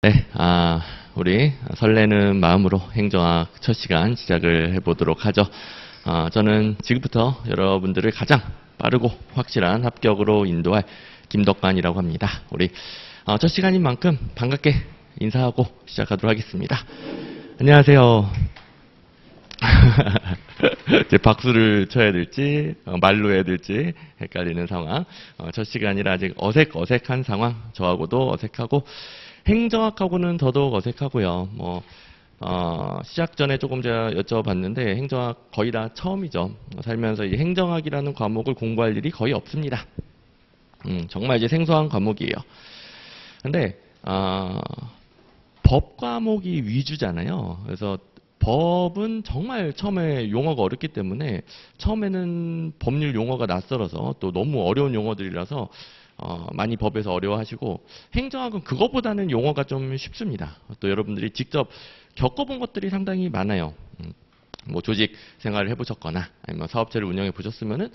네, 우리 설레는 마음으로 행정학 첫 시간 시작을 해보도록 하죠. 저는 지금부터 여러분들을 가장 빠르고 확실한 합격으로 인도할 김덕관이라고 합니다. 우리 첫 시간인 만큼 반갑게 인사하고 시작하도록 하겠습니다. 안녕하세요. 이제 박수를 쳐야 될지 말로 해야 될지 헷갈리는 상황. 첫 시간이라 아직 어색한 상황. 저하고도 어색하고 행정학하고는 더더욱 어색하고요. 시작 전에 조금 제가 여쭤봤는데 행정학 거의 다 처음이죠. 살면서 이제 행정학이라는 과목을 공부할 일이 거의 없습니다. 정말 이제 생소한 과목이에요. 근데 법 과목이 위주잖아요. 그래서 법은 정말 처음에 용어가 어렵기 때문에 처음에는 법률 용어가 낯설어서 또 너무 어려운 용어들이라서 많이 법에서 어려워하시고, 행정학은 그것보다는 용어가 좀 쉽습니다. 또 여러분들이 직접 겪어본 것들이 상당히 많아요. 뭐 조직 생활을 해보셨거나 아니면 사업체를 운영해 보셨으면은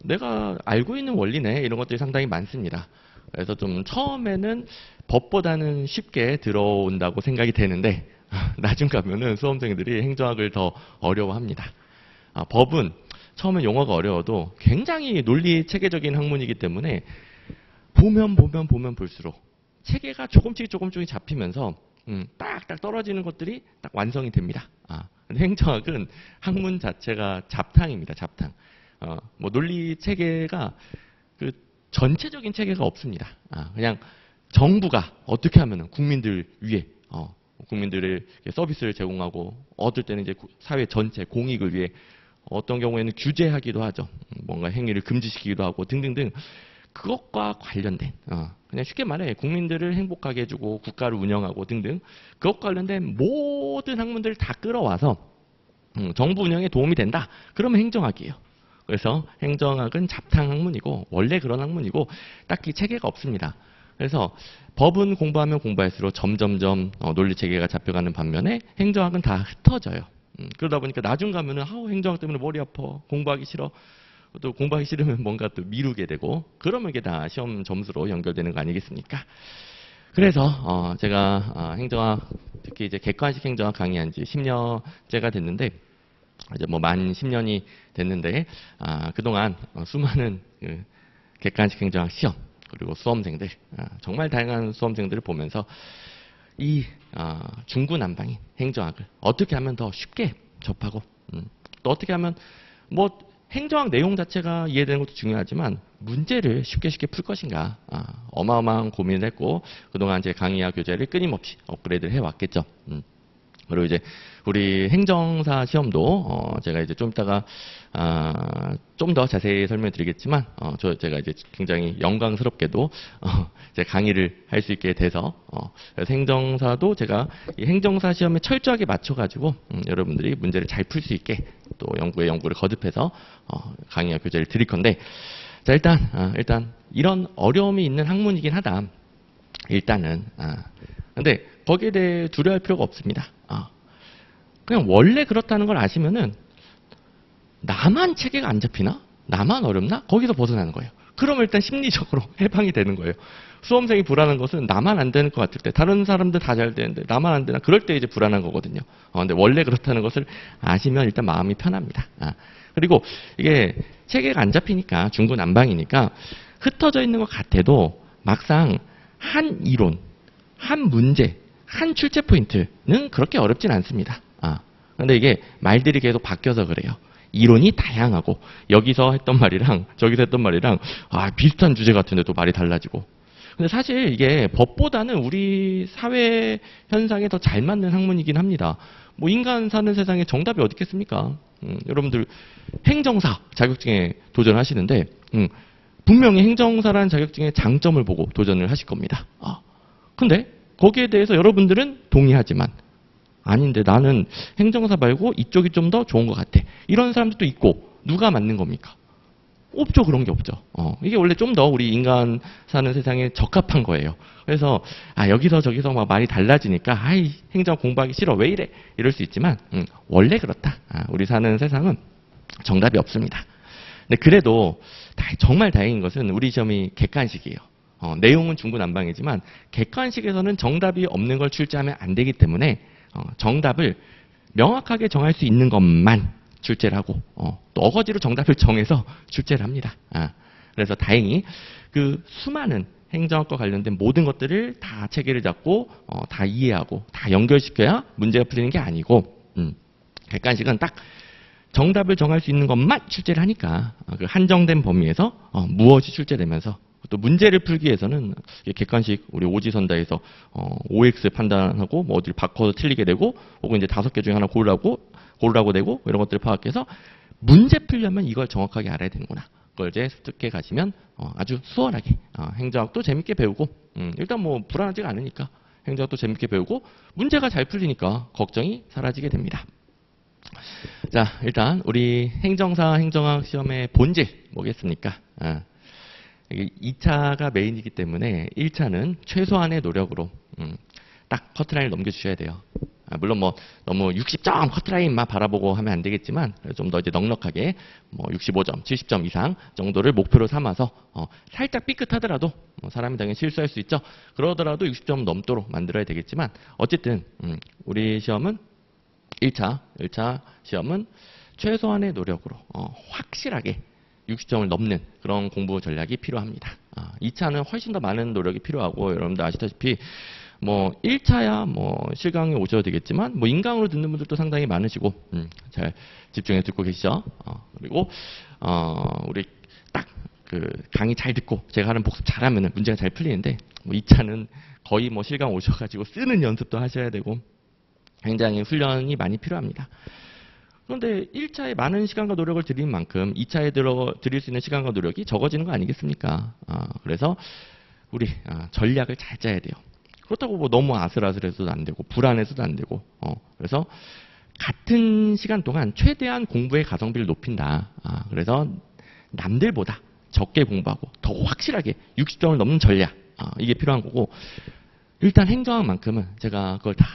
내가 알고 있는 원리네, 이런 것들이 상당히 많습니다. 그래서 좀 처음에는 법보다는 쉽게 들어온다고 생각이 되는데 나중 가면은 수험생들이 행정학을 더 어려워합니다. 법은 처음에 용어가 어려워도 굉장히 논리 체계적인 학문이기 때문에 보면 볼수록 체계가 조금씩 잡히면서 딱딱 떨어지는 것들이 딱 완성이 됩니다. 근데 행정학은 학문 자체가 잡탕입니다. 잡탕. 뭐 논리 체계가 그 전체적인 체계가 없습니다. 그냥 정부가 어떻게 하면은 국민들 위해 국민들의 서비스를 제공하고, 어떨 때는 이제 사회 전체 공익을 위해, 어떤 경우에는 규제하기도 하죠. 뭔가 행위를 금지시키기도 하고 등등등. 그것과 관련된, 그냥 쉽게 말해 국민들을 행복하게 해주고 국가를 운영하고 등등, 그것과 관련된 모든 학문들을 다 끌어와서 정부 운영에 도움이 된다. 그러면 행정학이에요. 그래서 행정학은 잡탕 학문이고 원래 그런 학문이고 딱히 체계가 없습니다. 그래서 법은 공부하면 공부할수록 점점점 논리 체계가 잡혀가는 반면에 행정학은 다 흩어져요. 그러다 보니까 나중 가면은 행정학 때문에 머리 아파, 공부하기 싫어. 또 공부하기 싫으면 뭔가 또 미루게 되고, 그러면 이게 다 시험 점수로 연결되는 거 아니겠습니까? 그래서 제가 행정학, 특히 이제 객관식 행정학 강의한 지 10년째가 됐는데, 이제 뭐 만 10년이 됐는데, 그동안 수많은 객관식 행정학 시험, 그리고 수험생들, 정말 다양한 수험생들을 보면서 이 중구난방인 행정학을 어떻게 하면 더 쉽게 접하고, 또 어떻게 하면 뭐 행정학 내용 자체가 이해되는 것도 중요하지만 문제를 쉽게 풀 것인가, 어마어마한 고민을 했고, 그동안 제 강의와 교재를 끊임없이 업그레이드를 해왔겠죠. 그리고 이제 우리 행정사 시험도 제가 이제 좀 이따가 좀 더 자세히 설명드리겠지만, 제가 이제 굉장히 영광스럽게도 제 강의를 할 수 있게 돼서, 그래서 행정사도 제가 이 행정사 시험에 철저하게 맞춰가지고 여러분들이 문제를 잘 풀 수 있게 또 연구를 거듭해서 강의와 교재를 드릴 건데, 자 일단 이런 어려움이 있는 학문이긴 하다. 일단은 근데 거기에 대해 두려워할 필요가 없습니다. 그냥 원래 그렇다는 걸 아시면은, 나만 체계가 안 잡히나? 나만 어렵나? 거기서 벗어나는 거예요. 그러면 일단 심리적으로 해방이 되는 거예요. 수험생이 불안한 것은 나만 안 되는 것 같을 때, 다른 사람들 다 잘 되는데 나만 안 되나? 그럴 때 이제 불안한 거거든요. 근데 원래 그렇다는 것을 아시면 일단 마음이 편합니다. 그리고 이게 체계가 안 잡히니까, 중구난방이니까 흩어져 있는 것 같아도 막상 한 이론, 한 문제, 한 출제 포인트는 그렇게 어렵진 않습니다. 근데 이게 말들이 계속 바뀌어서 그래요. 이론이 다양하고, 여기서 했던 말이랑 저기서 했던 말이랑 비슷한 주제 같은데 또 말이 달라지고. 근데 사실 이게 법보다는 우리 사회 현상에 더 잘 맞는 학문이긴 합니다. 뭐 인간 사는 세상에 정답이 어디 있겠습니까? 여러분들 행정사 자격증에 도전하시는데 분명히 행정사라는 자격증의 장점을 보고 도전을 하실 겁니다. 근데 거기에 대해서 여러분들은 동의하지만, 아닌데 나는 행정사 말고 이쪽이 좀 더 좋은 것 같아, 이런 사람들도 있고, 누가 맞는 겁니까? 없죠. 그런 게 없죠. 이게 원래 좀 더 우리 인간 사는 세상에 적합한 거예요. 그래서 여기서 저기서 막 말이 달라지니까 행정 공부하기 싫어, 왜 이래, 이럴 수 있지만 원래 그렇다. 우리 사는 세상은 정답이 없습니다. 근데 그래도 정말 다행인 것은 우리 시험이 객관식이에요. 내용은 중구난방이지만 객관식에서는 정답이 없는 걸 출제하면 안 되기 때문에 정답을 명확하게 정할 수 있는 것만 출제를 하고 또 어거지로 정답을 정해서 출제를 합니다. 그래서 다행히 그 수많은 행정학과 관련된 모든 것들을 다 체계를 잡고 다 이해하고 다 연결시켜야 문제가 풀리는 게 아니고 객관식은 딱 정답을 정할 수 있는 것만 출제를 하니까 그 한정된 범위에서 무엇이 출제되면서 또 문제를 풀기 위해서는 객관식 우리 오지선다에서 OX 판단하고 뭐 어디를 바꿔서 틀리게 되고 혹은 이제 5개 중에 하나 고르라고 되고 이런 것들을 파악해서 문제 풀려면 이걸 정확하게 알아야 되는구나. 그걸 이제 습득해 가시면 아주 수월하게 행정학도 재밌게 배우고 일단 뭐 불안하지가 않으니까 행정학도 재밌게 배우고 문제가 잘 풀리니까 걱정이 사라지게 됩니다. 자, 일단 우리 행정사 행정학 시험의 본질 뭐겠습니까? 이게 2차가 메인이기 때문에 1차는 최소한의 노력으로 딱 커트라인을 넘겨주셔야 돼요. 물론 뭐 너무 60점 커트라인만 바라보고 하면 안 되겠지만 좀 더 이제 넉넉하게 뭐 65점, 70점 이상 정도를 목표로 삼아서 살짝 삐끗하더라도 사람이 당연히 실수할 수 있죠. 그러더라도 60점 넘도록 만들어야 되겠지만 어쨌든 우리 시험은 1차 시험은 최소한의 노력으로 확실하게 60점을 넘는 그런 공부 전략이 필요합니다. 2차는 훨씬 더 많은 노력이 필요하고 여러분들 아시다시피 뭐 1차야 뭐 실강에 오셔도 되겠지만 뭐 인강으로 듣는 분들도 상당히 많으시고 잘 집중해서 듣고 계시죠. 그리고 우리 딱 그 강의 잘 듣고 제가 하는 복습 잘하면은 문제가 잘 풀리는데 뭐 2차는 거의 뭐 실강 오셔가지고 쓰는 연습도 하셔야 되고 굉장히 훈련이 많이 필요합니다. 그런데 1차에 많은 시간과 노력을 들인 만큼 2차에 들일 수 있는 시간과 노력이 적어지는 거 아니겠습니까? 그래서 우리 전략을 잘 짜야 돼요. 그렇다고 뭐 너무 아슬아슬해서도 안 되고 불안해서도 안 되고 그래서 같은 시간 동안 최대한 공부의 가성비를 높인다. 그래서 남들보다 적게 공부하고 더 확실하게 60점을 넘는 전략 이게 필요한 거고 일단 행정학만큼은 제가 그걸 다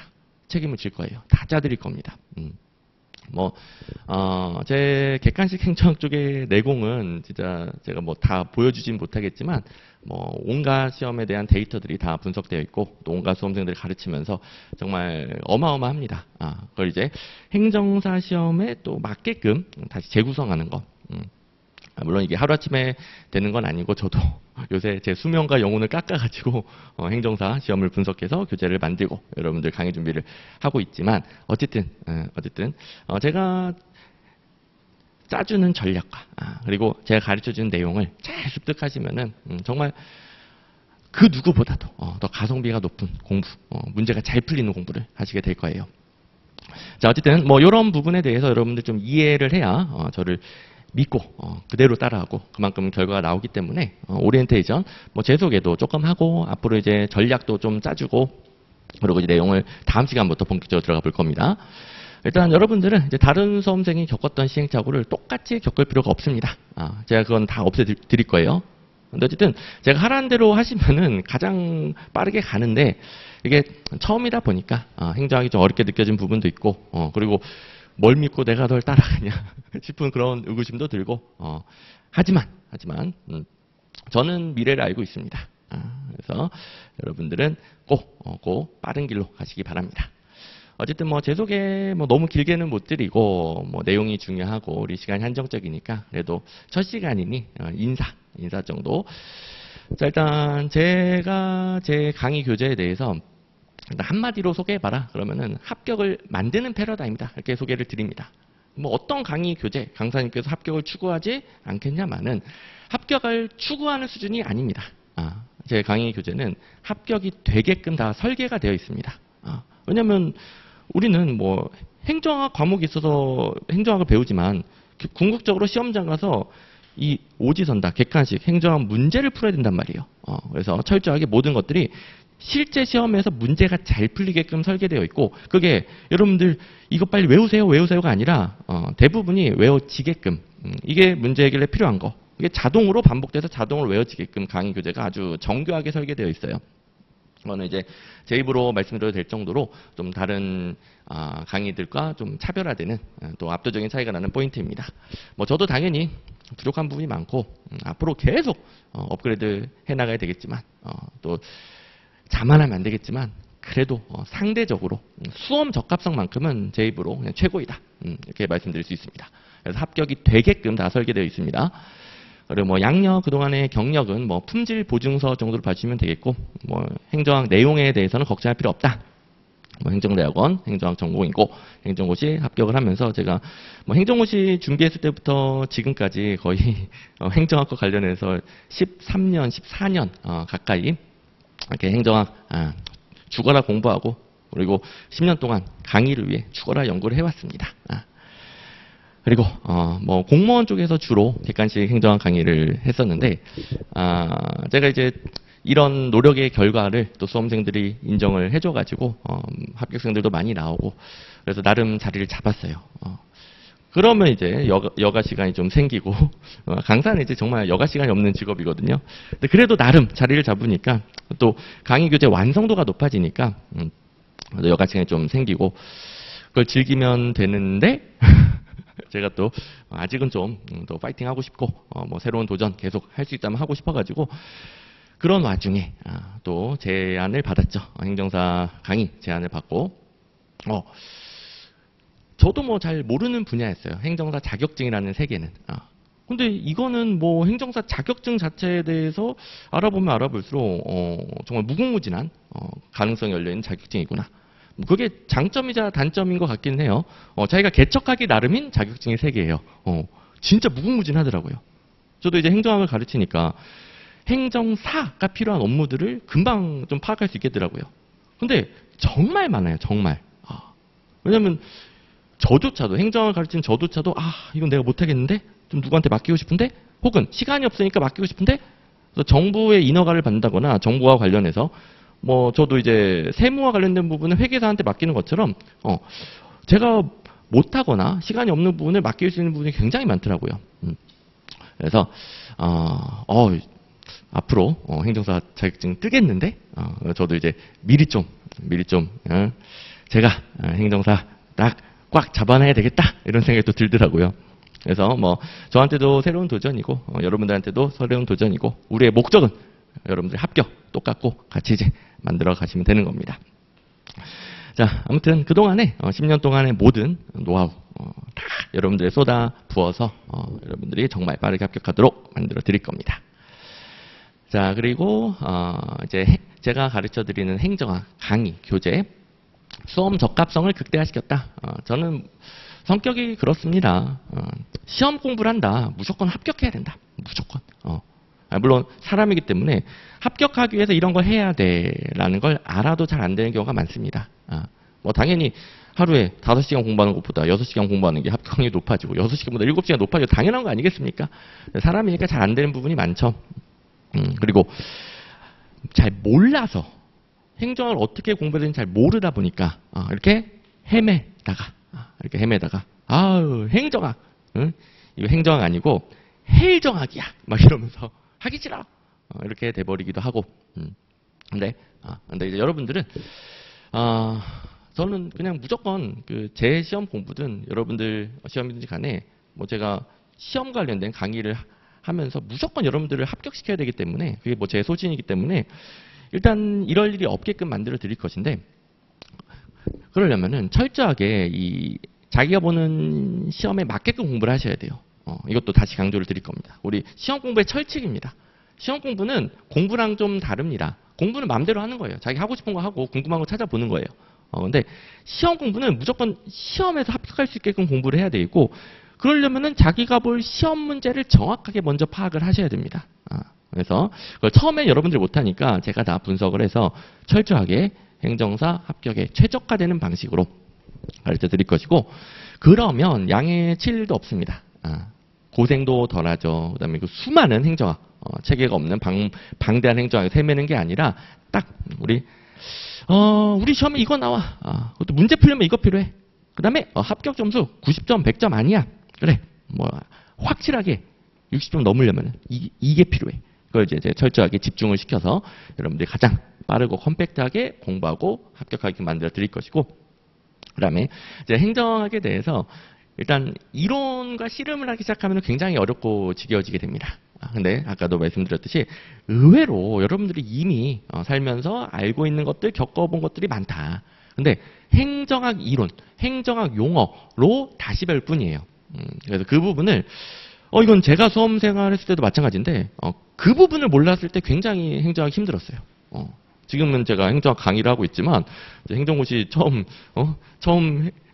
책임을 질 거예요. 다 짜드릴 겁니다. 제 객관식 행정학 쪽의 내공은 진짜 제가 뭐 다 보여주진 못하겠지만, 온갖 시험에 대한 데이터들이 다 분석되어 있고, 또 온갖 수험생들을 가르치면서 정말 어마어마합니다. 그걸 이제 행정사 시험에 또 맞게끔 다시 재구성하는 거. 물론 이게 하루아침에 되는 건 아니고 저도 요새 제 수명과 영혼을 깎아가지고 행정사 시험을 분석해서 교재를 만들고 여러분들 강의 준비를 하고 있지만 어쨌든 제가 짜주는 전략과 그리고 제가 가르쳐주는 내용을 잘 습득하시면은 정말 그 누구보다도 더 가성비가 높은 공부, 문제가 잘 풀리는 공부를 하시게 될 거예요. 자, 어쨌든 이런 부분에 대해서 여러분들 좀 이해를 해야 저를 믿고 그대로 따라하고 그만큼 결과가 나오기 때문에 오리엔테이션 제 소개도 조금 하고 앞으로 이제 전략도 좀 짜주고 그리고 이제 내용을 다음 시간부터 본격적으로 들어가 볼 겁니다. 일단 여러분들은 이제 다른 수험생이 겪었던 시행착오를 똑같이 겪을 필요가 없습니다. 제가 그건 다 없애드릴 거예요. 근데 어쨌든 제가 하라는 대로 하시면은 가장 빠르게 가는데 이게 처음이다 보니까 행정하기 좀 어렵게 느껴진 부분도 있고 그리고 뭘 믿고 내가 널 따라가냐 싶은 그런 의구심도 들고 하지만 저는 미래를 알고 있습니다. 그래서 여러분들은 꼭 빠른 길로 가시기 바랍니다. 어쨌든 제 소개 너무 길게는 못 드리고 내용이 중요하고 우리 시간이 한정적이니까 그래도 첫 시간이니 인사 정도. 자, 일단 제가 제 강의 교재에 대해서 한마디로 소개해봐라 그러면은 합격을 만드는 패러다임이다 이렇게 소개를 드립니다. 어떤 강의 교재 강사님께서 합격을 추구하지 않겠냐마는 합격을 추구하는 수준이 아닙니다. 제 강의 교재는 합격이 되게끔 다 설계가 되어 있습니다. 왜냐하면 우리는 행정학 과목이 있어서 행정학을 배우지만 궁극적으로 시험장 가서 이 오지선다 객관식 행정학 문제를 풀어야 된단 말이에요. 그래서 철저하게 모든 것들이 실제 시험에서 문제가 잘 풀리게끔 설계되어 있고 그게 여러분들 이거 빨리 외우세요가 아니라 대부분이 외워지게끔 이게 문제 해결에 필요한 거 이게 자동으로 반복돼서 자동으로 외워지게끔 강의 교재가 아주 정교하게 설계되어 있어요. 이거는 이제 제 입으로 말씀드려도 될 정도로 좀 다른 강의들과 좀 차별화되는 또 압도적인 차이가 나는 포인트입니다. 뭐 저도 당연히 부족한 부분이 많고 앞으로 계속 업그레이드 해나가야 되겠지만 또 자만하면 안 되겠지만 그래도 상대적으로 수험 적합성만큼은 제 입으로 그냥 최고이다 이렇게 말씀드릴 수 있습니다. 그래서 합격이 되게끔 다 설계되어 있습니다. 그리고 뭐 양력 그동안의 경력은 뭐 품질 보증서 정도로 봐주시면 되겠고 뭐 행정학 내용에 대해서는 걱정할 필요 없다. 뭐 행정대학원 행정학 전공이고 행정고시 합격을 하면서 제가 뭐 행정고시 준비했을 때부터 지금까지 거의 행정학과 관련해서 13년, 14년 가까이 이렇게 행정학 죽어라 공부하고 그리고 10년 동안 강의를 위해 죽어라 연구를 해왔습니다. 그리고 뭐 공무원 쪽에서 주로 객관식 행정학 강의를 했었는데 제가 이제 이런 노력의 결과를 또 수험생들이 인정을 해줘가지고 합격생들도 많이 나오고 그래서 나름 자리를 잡았어요. 그러면 이제 여가 시간이 좀 생기고 강사는 이제 정말 여가 시간이 없는 직업이거든요. 근데 그래도 나름 자리를 잡으니까 또 강의 교재 완성도가 높아지니까 여가 시간이 좀 생기고 그걸 즐기면 되는데 제가 또 아직은 좀 더 파이팅 하고 싶고 뭐 새로운 도전 계속 할 수 있다면 하고 싶어가지고 그런 와중에 또 제안을 받았죠. 행정사 강의 제안을 받고 저도 뭐 잘 모르는 분야였어요. 행정사 자격증이라는 세계는. 근데 이거는 뭐 행정사 자격증 자체에 대해서 알아보면 알아볼수록 정말 무궁무진한 가능성이 열려있는 자격증이구나. 그게 장점이자 단점인 것 같긴 해요. 자기가 개척하기 나름인 자격증의 세계예요. 진짜 무궁무진하더라고요. 저도 이제 행정학을 가르치니까 행정사가 필요한 업무들을 금방 좀 파악할 수 있겠더라고요. 근데 정말 많아요. 정말. 왜냐면 저조차도 행정학을 가르치는 저조차도 이건 내가 못하겠는데? 좀 누구한테 맡기고 싶은데? 혹은 시간이 없으니까 맡기고 싶은데? 그래서 정부의 인허가를 받는다거나 정부와 관련해서 뭐 저도 이제 세무와 관련된 부분을 회계사한테 맡기는 것처럼 제가 못하거나 시간이 없는 부분을 맡길 수 있는 부분이 굉장히 많더라고요. 그래서 앞으로 행정사 자격증 뜨겠는데 저도 이제 미리 좀 제가 행정사 딱 꽉 잡아놔야 되겠다 이런 생각이 또 들더라고요. 그래서 뭐 저한테도 새로운 도전이고 여러분들한테도 새로운 도전이고 우리의 목적은 여러분들 합격 똑같고 같이 이제 만들어 가시면 되는 겁니다. 자, 아무튼 그동안에 10년 동안의 모든 노하우 다 여러분들에 쏟아 부어서 여러분들이 정말 빠르게 합격하도록 만들어 드릴 겁니다. 자, 그리고 이제 제가 가르쳐 드리는 행정학 강의 교재 수험 적합성을 극대화시켰다. 저는 성격이 그렇습니다. 시험 공부를 한다. 무조건 합격해야 된다. 무조건. 물론 사람이기 때문에 합격하기 위해서 이런 걸 해야 돼라는 걸 알아도 잘 안 되는 경우가 많습니다. 뭐 당연히 하루에 5시간 공부하는 것보다 6시간 공부하는 게 합격률이 높아지고 6시간보다 7시간 높아지고 당연한 거 아니겠습니까? 사람이니까 잘 안 되는 부분이 많죠. 그리고 잘 몰라서 행정을 어떻게 공부해야 되는지 잘 모르다 보니까 이렇게 헤매다가 행정학 이거 행정학 아니고 헬정학이야 막 이러면서 하기 싫어 이렇게 돼버리기도 하고 근데 이제 여러분들은 저는 그냥 무조건 제 시험 공부든 여러분들 시험이든지 간에 뭐 제가 시험 관련된 강의를 하면서 무조건 여러분들을 합격시켜야 되기 때문에 그게 뭐 제 소신이기 때문에 일단 이럴 일이 없게끔 만들어 드릴 것인데 그러려면은 철저하게 이 자기가 보는 시험에 맞게끔 공부를 하셔야 돼요. 이것도 다시 강조를 드릴 겁니다. 우리 시험 공부의 철칙입니다. 시험 공부는 공부랑 좀 다릅니다. 공부는 마음대로 하는 거예요. 자기 하고 싶은 거 하고 궁금한 거 찾아보는 거예요. 근데 시험 공부는 무조건 시험에서 합격할 수 있게끔 공부를 해야 되고 그러려면은 자기가 볼 시험 문제를 정확하게 먼저 파악을 하셔야 됩니다. 그래서 그걸 처음에 여러분들이 못하니까 제가 다 분석을 해서 철저하게 행정사 합격에 최적화되는 방식으로 가르쳐 드릴 것이고 그러면 양에 칠 일도 없습니다. 고생도 덜하죠. 그 다음에 그 수많은 행정학 체계가 없는 방대한 행정학에 세매는 게 아니라 딱 우리 시험에 이거 나와. 그것도 문제 풀려면 이거 필요해. 그 다음에 합격 점수 90점 100점 아니야. 그래 뭐 확실하게 60점 넘으려면 이게 필요해. 그걸 이제 철저하게 집중을 시켜서 여러분들이 가장 빠르고 컴팩트하게 공부하고 합격하게 만들어 드릴 것이고, 그다음에 이제 행정학에 대해서 일단 이론과 씨름을 하기 시작하면 굉장히 어렵고 지겨워지게 됩니다. 근데 아까도 말씀드렸듯이 의외로 여러분들이 이미 살면서 알고 있는 것들, 겪어본 것들이 많다. 근데 행정학 이론, 행정학 용어로 다시 배울 뿐이에요. 그래서 그 부분을 이건 제가 수험 생활했을 때도 마찬가지인데 그 부분을 몰랐을 때 굉장히 행정하기 힘들었어요. 지금은 제가 행정학 강의를 하고 있지만 행정고시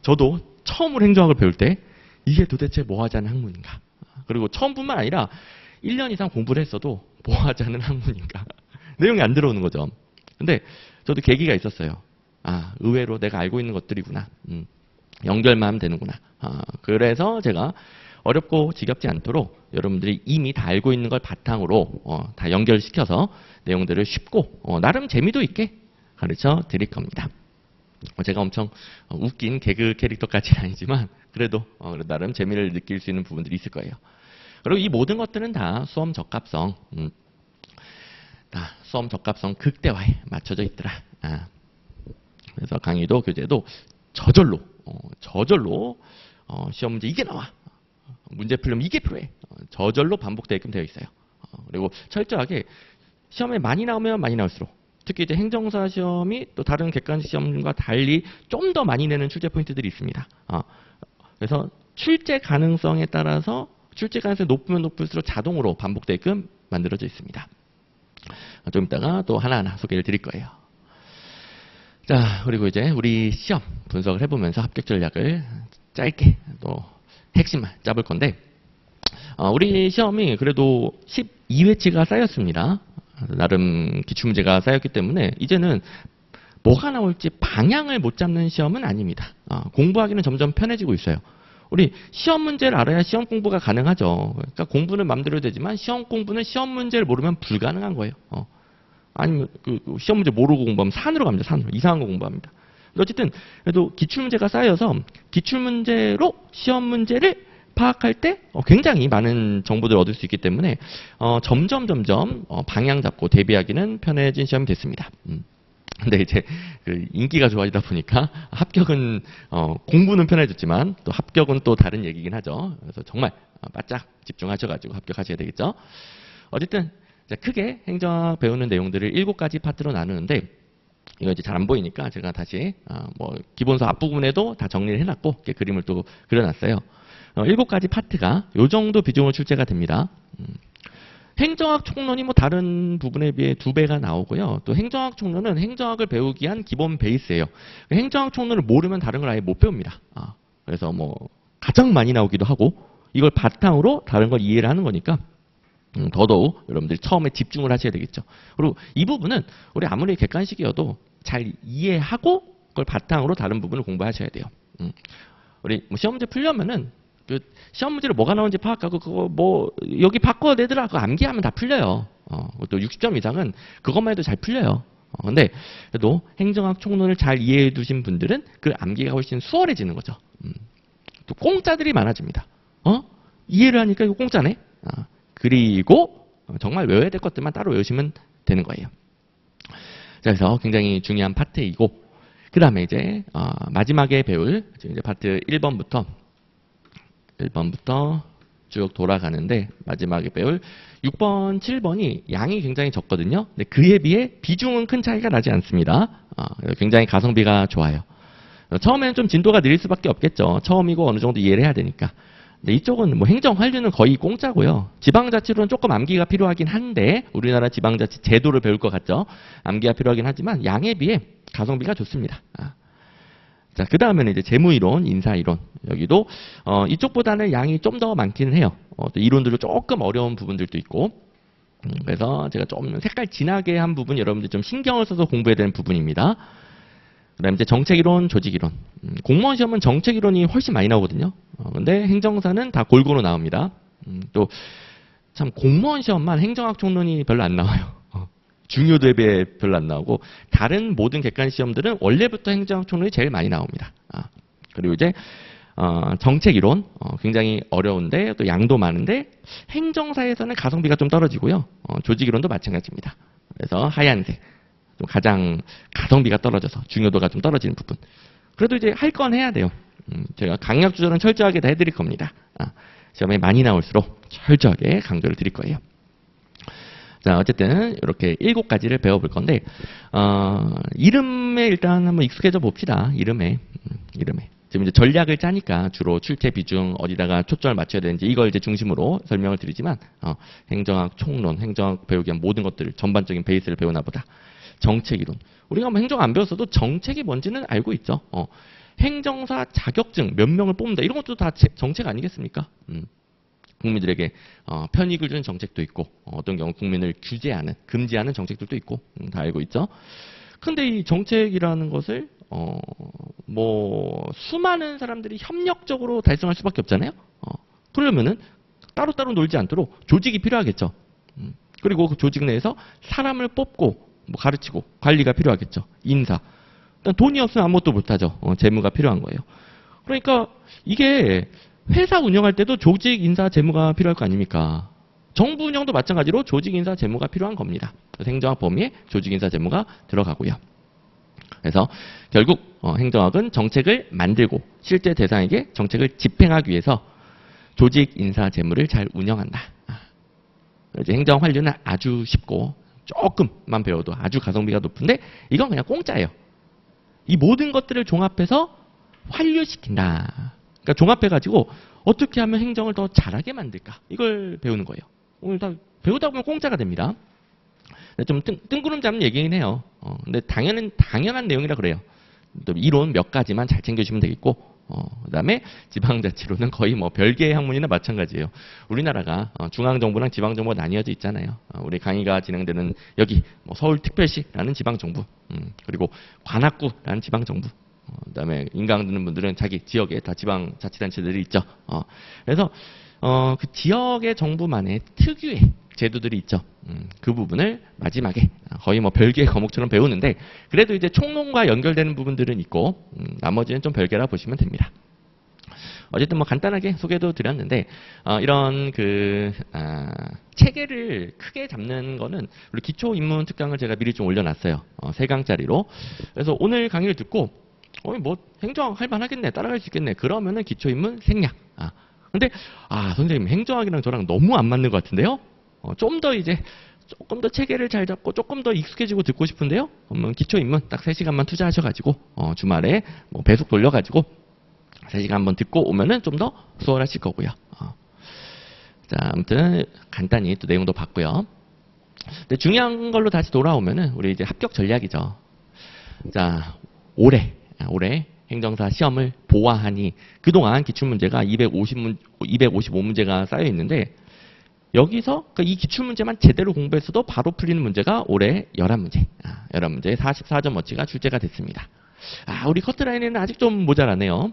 저도 처음으로 행정학을 배울 때 이게 도대체 뭐 하자는 학문인가. 그리고 처음뿐만 아니라 1년 이상 공부를 했어도 뭐 하자는 학문인가. 내용이 안 들어오는 거죠. 근데 저도 계기가 있었어요. 의외로 내가 알고 있는 것들이구나. 연결만 하면 되는구나. 그래서 제가 어렵고 지겹지 않도록 여러분들이 이미 다 알고 있는 걸 바탕으로 다 연결시켜서 내용들을 쉽고 나름 재미도 있게 가르쳐 드릴 겁니다. 제가 엄청 웃긴 개그 캐릭터까지는 아니지만 그래도 나름 재미를 느낄 수 있는 부분들이 있을 거예요. 그리고 이 모든 것들은 다 수험 적합성, 극대화에 맞춰져 있더라. 그래서 강의도 교재도 저절로 시험 문제 이게 나와. 문제 풀려면 이게 필요해. 저절로 반복되게끔 되어 있어요. 그리고 철저하게 시험에 많이 나오면 많이 나올수록 특히 이제 행정사 시험이 또 다른 객관식 시험과 달리 좀 더 많이 내는 출제 포인트들이 있습니다. 그래서 출제 가능성에 따라서 출제 가능성이 높으면 높을수록 자동으로 반복되게끔 만들어져 있습니다. 좀 이따가 또 하나하나 소개를 드릴 거예요. 자, 그리고 이제 우리 시험 분석을 해보면서 합격 전략을 짧게 또 핵심만 잡을 건데, 우리 시험이 그래도 12회치가 쌓였습니다. 나름 기출문제가 쌓였기 때문에 이제는 뭐가 나올지 방향을 못 잡는 시험은 아닙니다. 공부하기는 점점 편해지고 있어요. 우리 시험 문제를 알아야 시험 공부가 가능하죠. 그러니까 공부는 마음대로 되지만 시험 공부는 시험 문제를 모르면 불가능한 거예요. 아니면 그 시험 문제 모르고 공부하면 산으로 갑니다. 산으로. 이상한 거 공부합니다. 어쨌든 그래도 기출문제가 쌓여서 기출문제로 시험 문제를 파악할 때 굉장히 많은 정보들을 얻을 수 있기 때문에 점점 방향 잡고 대비하기는 편해진 시험이 됐습니다. 근데 이제 그 인기가 좋아지다 보니까 합격은 공부는 편해졌지만 또 합격은 또 다른 얘기긴 하죠. 그래서 정말 바짝 집중하셔가지고 합격하셔야 되겠죠. 어쨌든 크게 행정학 배우는 내용들을 7가지 파트로 나누는데 이거 이제 잘 안 보이니까 제가 다시 기본서 앞부분에도 다 정리를 해놨고 이렇게 그림을 또 그려놨어요. 7가지 파트가 요 정도 비중으로 출제가 됩니다. 행정학 총론이 다른 부분에 비해 2배가 나오고요. 또 행정학 총론은 행정학을 배우기 위한 기본 베이스예요. 행정학 총론을 모르면 다른 걸 아예 못 배웁니다. 그래서 가장 많이 나오기도 하고 이걸 바탕으로 다른 걸 이해를 하는 거니까 더더욱 여러분들이 처음에 집중을 하셔야 되겠죠. 그리고 이 부분은 우리 아무리 객관식이어도 잘 이해하고 그걸 바탕으로 다른 부분을 공부하셔야 돼요. 우리 시험 문제 풀려면은 그 시험 문제로 뭐가 나오는지 파악하고 그거 여기 바꿔내더라 그거 암기하면 다 풀려요. 또 60점 이상은 그것만 해도 잘 풀려요. 근데 그래도 행정학 총론을 잘 이해해 두신 분들은 그 암기가 훨씬 수월해지는 거죠. 또 공짜들이 많아집니다. 이해를 하니까 이거 공짜네. 그리고 정말 외워야 될 것들만 따로 외우시면 되는 거예요. 자, 그래서 굉장히 중요한 파트이고 그 다음에 이제 마지막에 배울 지금 이제 파트 1번부터 쭉 돌아가는데 마지막에 배울 6번, 7번이 양이 굉장히 적거든요. 근데 그에 비해 비중은 큰 차이가 나지 않습니다. 굉장히 가성비가 좋아요. 처음에는 좀 진도가 느릴 수밖에 없겠죠. 처음이고 어느 정도 이해를 해야 되니까. 근데 이쪽은 행정 환류는 거의 공짜고요. 지방자치로는 조금 암기가 필요하긴 한데 우리나라 지방자치 제도를 배울 것 같죠. 암기가 필요하긴 하지만 양에 비해 가성비가 좋습니다. 자, 그 다음에는 이제 재무이론, 인사이론. 여기도 이쪽보다는 양이 좀 더 많기는 해요. 또 이론들도 조금 어려운 부분들도 있고. 그래서 제가 좀 색깔 진하게 한 부분 여러분들 좀 신경을 써서 공부해야 되는 부분입니다. 그 다음에 이제 정책이론, 조직이론. 공무원 시험은 정책이론이 훨씬 많이 나오거든요. 근데 행정사는 다 골고루 나옵니다. 또 참 공무원 시험만 행정학 총론이 별로 안 나와요. 중요 대비에 별로 안 나오고 다른 모든 객관 시험들은 원래부터 행정학 총론이 제일 많이 나옵니다. 그리고 이제 정책 이론 굉장히 어려운데 또 양도 많은데 행정사에서는 가성비가 좀 떨어지고요. 조직 이론도 마찬가지입니다. 그래서 하얀색 좀 가장 가성비가 떨어져서 중요도가 좀 떨어지는 부분. 그래도 이제 할 건 해야 돼요. 제가 강약 조절은 철저하게 다 해드릴 겁니다. 시험에 많이 나올수록 철저하게 강조를 드릴 거예요. 자, 어쨌든 이렇게 7가지를 배워볼 건데 이름에 일단 한번 익숙해져 봅시다. 이름에. 지금 이제 전략을 짜니까 주로 출제 비중 어디다가 초점을 맞춰야 되는지 이걸 이제 중심으로 설명을 드리지만 행정학 총론, 행정학 배우기 위한 모든 것들 전반적인 베이스를 배우나 보다. 정책 이론. 우리가 뭐 행정 안 배웠어도 정책이 뭔지는 알고 있죠. 행정사 자격증 몇 명을 뽑는다. 이런 것도 다 정책 아니겠습니까? 국민들에게 편익을 주는 정책도 있고 어떤 경우 국민을 규제하는, 금지하는 정책들도 있고 다 알고 있죠. 근데 이 정책이라는 것을 뭐 수많은 사람들이 협력적으로 달성할 수밖에 없잖아요. 그러려면은 따로따로 놀지 않도록 조직이 필요하겠죠. 그리고 그 조직 내에서 사람을 뽑고 뭐 가르치고 관리가 필요하겠죠. 인사. 일단 돈이 없으면 아무것도 못하죠. 재무가 필요한 거예요. 그러니까 이게 회사 운영할 때도 조직, 인사, 재무가 필요할 거 아닙니까? 정부 운영도 마찬가지로 조직, 인사, 재무가 필요한 겁니다. 그래서 행정학 범위에 조직, 인사, 재무가 들어가고요. 그래서 결국 행정학은 정책을 만들고 실제 대상에게 정책을 집행하기 위해서 조직, 인사, 재무를 잘 운영한다. 이제 행정 환류는 아주 쉽고 조금만 배워도 아주 가성비가 높은데 이건 그냥 공짜예요. 이 모든 것들을 종합해서 환류시킨다. 그러니까 종합해가지고 어떻게 하면 행정을 더 잘하게 만들까? 이걸 배우는 거예요. 오늘 다 배우다 보면 공짜가 됩니다. 좀 뜬구름 잡는 얘기긴 해요. 근데 당연한 내용이라 그래요. 또 이론 몇 가지만 잘 챙겨주시면 되겠고, 그 다음에 지방자치로는 거의 뭐 별개의 학문이나 마찬가지예요. 우리나라가 중앙정부랑 지방정부가 나뉘어져 있잖아요. 우리 강의가 진행되는 여기 뭐 서울특별시라는 지방정부, 그리고 관악구라는 지방정부, 그 다음에 인강 듣는 분들은 자기 지역에 다 지방자치단체들이 있죠. 그래서 그 지역의 정부만의 특유의 제도들이 있죠. 그 부분을 마지막에 거의 뭐 별개의 과목처럼 배우는데 그래도 이제 총론과 연결되는 부분들은 있고 나머지는 좀 별개라 보시면 됩니다. 어쨌든 뭐 간단하게 소개도 드렸는데 이런 그 체계를 크게 잡는 거는 우리 기초 입문 특강을 제가 미리 좀 올려놨어요. 3강짜리로. 그래서 오늘 강의를 듣고 뭐 행정 할만하겠네, 따라갈 수 있겠네. 그러면은 기초 입문 생략. 근데 선생님 행정학이랑 저랑 너무 안 맞는 것 같은데요? 좀 더 이제 조금 더 체계를 잘 잡고 조금 더 익숙해지고 듣고 싶은데요? 그러면 기초 입문 딱 3시간만 투자하셔가지고 주말에 뭐 배속 돌려가지고 3시간 한번 듣고 오면은 좀 더 수월하실 거고요. 자, 아무튼 간단히 또 내용도 봤고요. 근데 중요한 걸로 다시 돌아오면은 우리 이제 합격 전략이죠. 자, 올해 행정사 시험을 보아하니 그동안 기출문제가 255문제가 쌓여 있는데 여기서 이 기출문제만 제대로 공부했어도 바로 풀리는 문제가 올해 11문제. 11문제에 44.5치가 출제가 됐습니다. 우리 커트라인에는 아직 좀 모자라네요.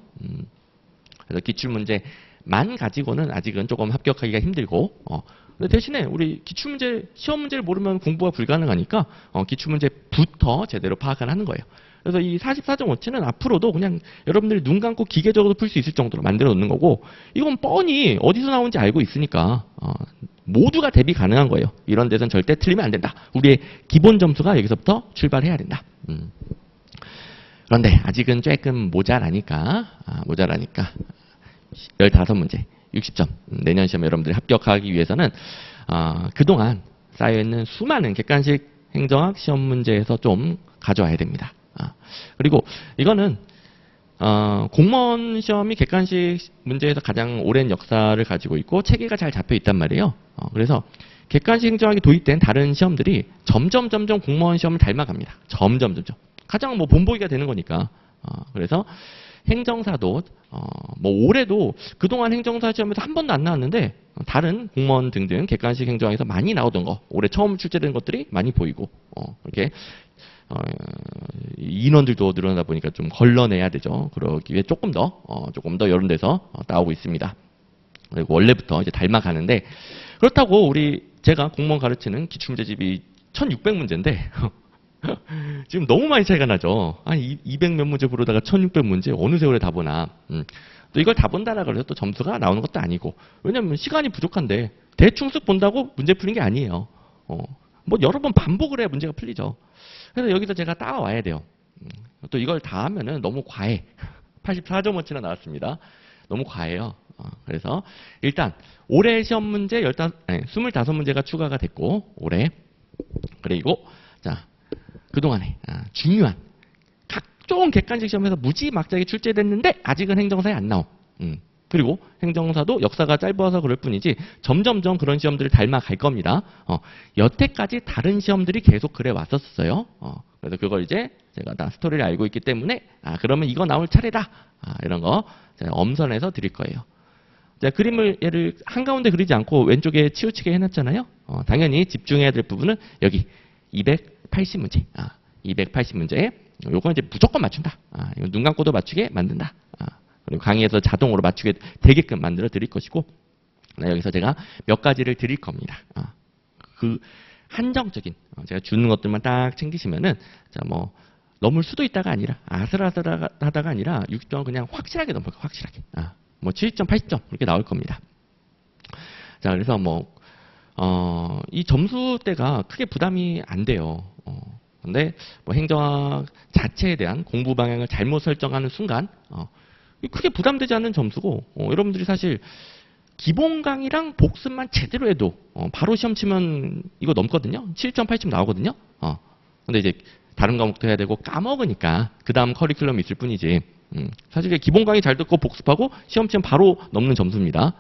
그래서 기출문제만 가지고는 아직은 조금 합격하기가 힘들고 근데 대신에 우리 기출문제, 시험 문제를 모르면 공부가 불가능하니까 기출문제부터 제대로 파악을 하는 거예요. 그래서 이 44.5치는 앞으로도 그냥 여러분들이 눈 감고 기계적으로 풀 수 있을 정도로 만들어 놓는 거고 이건 뻔히 어디서 나온지 알고 있으니까 모두가 대비 가능한 거예요. 이런 데선 절대 틀리면 안 된다. 우리의 기본 점수가 여기서부터 출발해야 된다. 그런데 아직은 조금 모자라니까 15문제 60점 내년 시험 여러분들이 합격하기 위해서는 그동안 쌓여있는 수많은 객관식 행정학 시험 문제에서 좀 가져와야 됩니다. 그리고 이거는 공무원 시험이 객관식 문제에서 가장 오랜 역사를 가지고 있고 체계가 잘 잡혀 있단 말이에요. 그래서 객관식 행정학이 도입된 다른 시험들이 점점 공무원 시험을 닮아갑니다. 점점 가장 뭐 본보기가 되는 거니까. 그래서 행정사도 뭐 올해도 그동안 행정사 시험에서 한 번도 안 나왔는데 다른 공무원 등등 객관식 행정학에서 많이 나오던 거 올해 처음 출제된 것들이 많이 보이고 이렇게 인원들도 늘어나다 보니까 좀 걸러내야 되죠. 그러기 위해 조금 더 이런 데서 나오고 있습니다. 그리고 원래부터 이제 닮아가는데 그렇다고 제가 공무원 가르치는 기출문제집이 1600문제인데 지금 너무 많이 차이가 나죠. 한 200 몇 문제 보러다가 1600 문제 어느 세월에 다 보나. 또 이걸 다 본다라 그래서 또 점수가 나오는 것도 아니고. 왜냐면 시간이 부족한데 대충 쓱 본다고 문제 풀린 게 아니에요. 뭐 여러 번 반복을 해야 문제가 풀리죠. 그래서 여기서 제가 따라와야 돼요. 또 이걸 다 하면은 너무 과해. 84점어치나 나왔습니다. 너무 과해요. 그래서 일단 올해 시험 문제 25문제가 추가가 됐고 올해 그리고 자 그동안에 중요한 각종 객관식 시험에서 무지막지하게 출제됐는데 아직은 행정사에 안 나옴. 그리고 행정사도 역사가 짧아서 그럴 뿐이지 점점점 그런 시험들을 닮아갈 겁니다. 여태까지 다른 시험들이 계속 그래 왔었어요. 그래서 그걸 이제 제가 다 스토리를 알고 있기 때문에 그러면 이거 나올 차례다. 이런 거 제가 엄선해서 드릴 거예요. 자, 그림을 얘를 한가운데 그리지 않고 왼쪽에 치우치게 해놨잖아요. 당연히 집중해야 될 부분은 여기 280문제. 280문제. 요거 이제 무조건 맞춘다. 이거 눈 감고도 맞추게 만든다. 그리고 강의에서 자동으로 맞추게 되게끔 만들어 드릴 것이고 여기서 제가 몇 가지를 드릴 겁니다. 그 한정적인 제가 주는 것들만 딱 챙기시면은 자 뭐 넘을 수도 있다가 아니라 아슬아슬하다가 아니라 60점을 그냥 확실하게 넘을 거예요. 확실하게. 뭐 70점, 80점 이렇게 나올 겁니다. 자 그래서 뭐 이 점수대가 크게 부담이 안 돼요. 근데 뭐 행정학 자체에 대한 공부 방향을 잘못 설정하는 순간 크게 부담되지 않는 점수고 여러분들이 사실 기본 강의랑 복습만 제대로 해도 바로 시험 치면 이거 넘거든요. 7점, 8점 나오거든요. 근데 이제 다른 과목도 해야 되고 까먹으니까 그 다음 커리큘럼이 있을 뿐이지 사실 기본 강의 잘 듣고 복습하고 시험 치면 바로 넘는 점수입니다.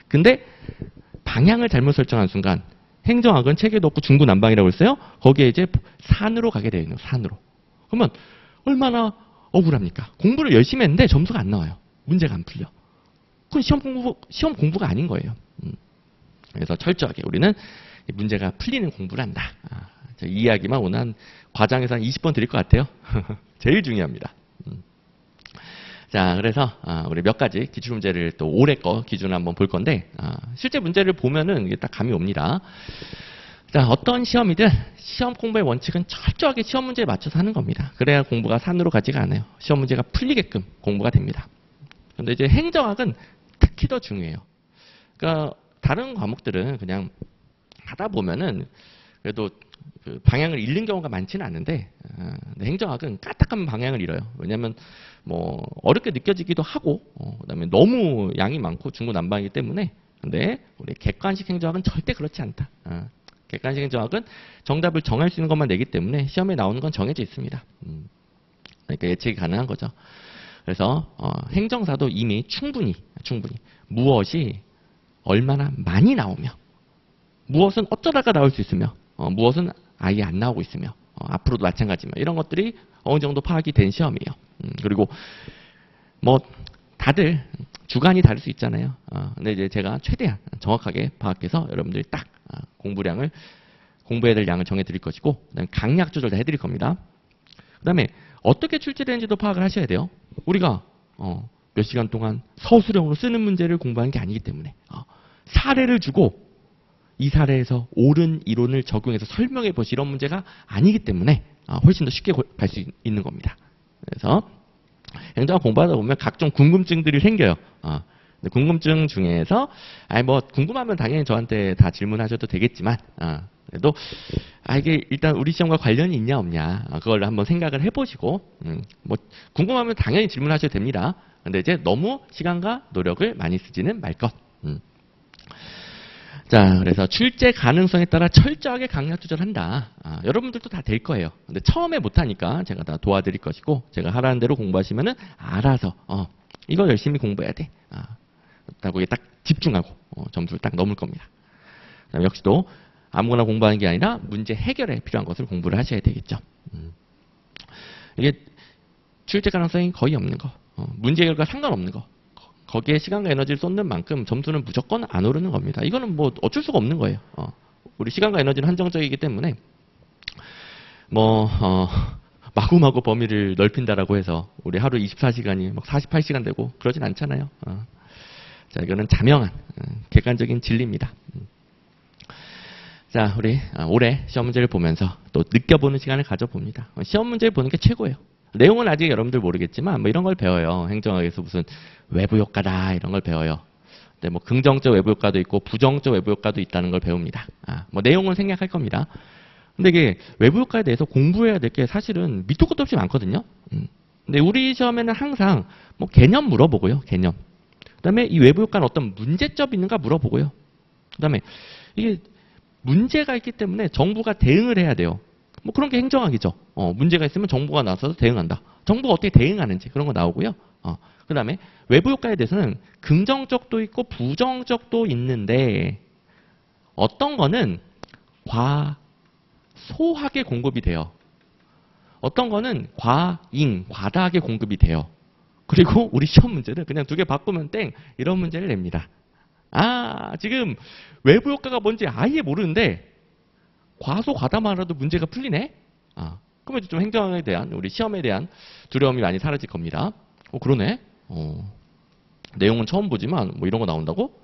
근데 방향을 잘못 설정한 순간 행정학은 체계도 없고 중구난방이라고 했어요. 거기에 이제 산으로 가게 되어 있는 거예요. 산으로. 그러면 얼마나 억울합니까? 공부를 열심히 했는데 점수가 안 나와요. 문제가 안 풀려. 그건 시험 공부가 아닌 거예요. 그래서 철저하게 우리는 문제가 풀리는 공부를 한다. 이 이야기만 오늘 한 과장에서 한 20번 드릴 것 같아요. 제일 중요합니다. 자, 그래서 우리 몇 가지 기출문제를 또 올해 거 기준으로 한번 볼 건데 실제 문제를 보면은 이게 딱 감이 옵니다. 자, 어떤 시험이든 시험 공부의 원칙은 철저하게 시험 문제에 맞춰서 하는 겁니다. 그래야 공부가 산으로 가지가 않아요. 시험 문제가 풀리게끔 공부가 됩니다. 근데 이제 행정학은 특히 더 중요해요. 그러니까 다른 과목들은 그냥 하다 보면은 그래도 그 방향을 잃는 경우가 많지는 않은데 행정학은 까딱하면 방향을 잃어요. 왜냐하면 뭐 어렵게 느껴지기도 하고 그다음에 너무 양이 많고 중구난방이기 때문에. 근데 우리 객관식 행정학은 절대 그렇지 않다. 객관식 행정학은 정답을 정할 수 있는 것만 내기 때문에 시험에 나오는 건 정해져 있습니다. 그러니까 예측이 가능한 거죠. 그래서 행정사도 이미 충분히 무엇이 얼마나 많이 나오며 무엇은 어쩌다가 나올 수 있으며 무엇은 아예 안 나오고 있으며 앞으로도 마찬가지며 이런 것들이 어느 정도 파악이 된 시험이에요. 그리고 뭐 다들 주관이 다를 수 있잖아요. 근데 이제 제가 최대한 정확하게 파악해서 여러분들이 딱 공부해야 될 양을 정해 드릴 것이고 그다음에 강약 조절 다 해드릴 겁니다. 그다음에 어떻게 출제되는지도 파악을 하셔야 돼요. 우리가 몇 시간 동안 서술형으로 쓰는 문제를 공부하는 게 아니기 때문에 사례를 주고 이 사례에서 옳은 이론을 적용해서 설명해 보시 이런 문제가 아니기 때문에 훨씬 더 쉽게 갈 수 있는 겁니다. 그래서 행정학 공부하다 보면 각종 궁금증들이 생겨요. 근데 궁금증 중에서 뭐 궁금하면 당연히 저한테 다 질문하셔도 되겠지만 그래도 이게 일단 우리 시험과 관련이 있냐 없냐 그걸 한번 생각을 해보시고 뭐 궁금하면 당연히 질문하셔도 됩니다. 근데 이제 너무 시간과 노력을 많이 쓰지는 말 것. 자, 그래서 출제 가능성에 따라 철저하게 강약 조절한다. 여러분들도 다 될 거예요. 근데 처음에 못하니까 제가 다 도와드릴 것이고 제가 하라는 대로 공부하시면은 알아서 이거 열심히 공부해야 돼. 거기에 딱 집중하고 점수를 딱 넘을 겁니다. 역시 또 아무거나 공부하는 게 아니라 문제 해결에 필요한 것을 공부를 하셔야 되겠죠. 이게 출제 가능성이 거의 없는 거. 문제 해결과 상관없는 거. 거기에 시간과 에너지를 쏟는 만큼 점수는 무조건 안 오르는 겁니다. 이거는 뭐 어쩔 수가 없는 거예요. 우리 시간과 에너지는 한정적이기 때문에 마구마구 범위를 넓힌다라고 해서 우리 하루 24시간이 막 48시간 되고 그러진 않잖아요. 자, 이거는 자명한 객관적인 진리입니다. 자, 우리 올해 시험 문제를 보면서 또 느껴보는 시간을 가져봅니다. 시험 문제를 보는 게 최고예요. 내용은 아직 여러분들 모르겠지만 뭐 이런 걸 배워요. 행정학에서 무슨 외부 효과다 이런 걸 배워요. 근데 뭐 긍정적 외부 효과도 있고 부정적 외부 효과도 있다는 걸 배웁니다. 뭐 내용은 생략할 겁니다. 근데 이게 외부 효과에 대해서 공부해야 될 게 사실은 밑도 끝도 없이 많거든요. 근데 우리 시험에는 항상 뭐 개념 물어보고요. 개념. 그다음에 이 외부 효과는 어떤 문제점이 있는가 물어보고요. 그다음에 이게 문제가 있기 때문에 정부가 대응을 해야 돼요. 뭐 그런 게 행정학이죠. 문제가 있으면 정부가 나서서 대응한다. 정부가 어떻게 대응하는지 그런 거 나오고요. 그다음에 외부 효과에 대해서는 긍정적도 있고 부정적도 있는데 어떤 거는 과소하게 공급이 돼요. 어떤 거는 과다하게 공급이 돼요. 그리고 우리 시험 문제는 그냥 두 개 바꾸면 땡 이런 문제를 냅니다. 지금 외부 효과가 뭔지 아예 모르는데 과소 과다만 알아도 문제가 풀리네? 그러면 좀 행정학에 대한 우리 시험에 대한 두려움이 많이 사라질 겁니다. 그러네? 내용은 처음 보지만 뭐 이런 거 나온다고?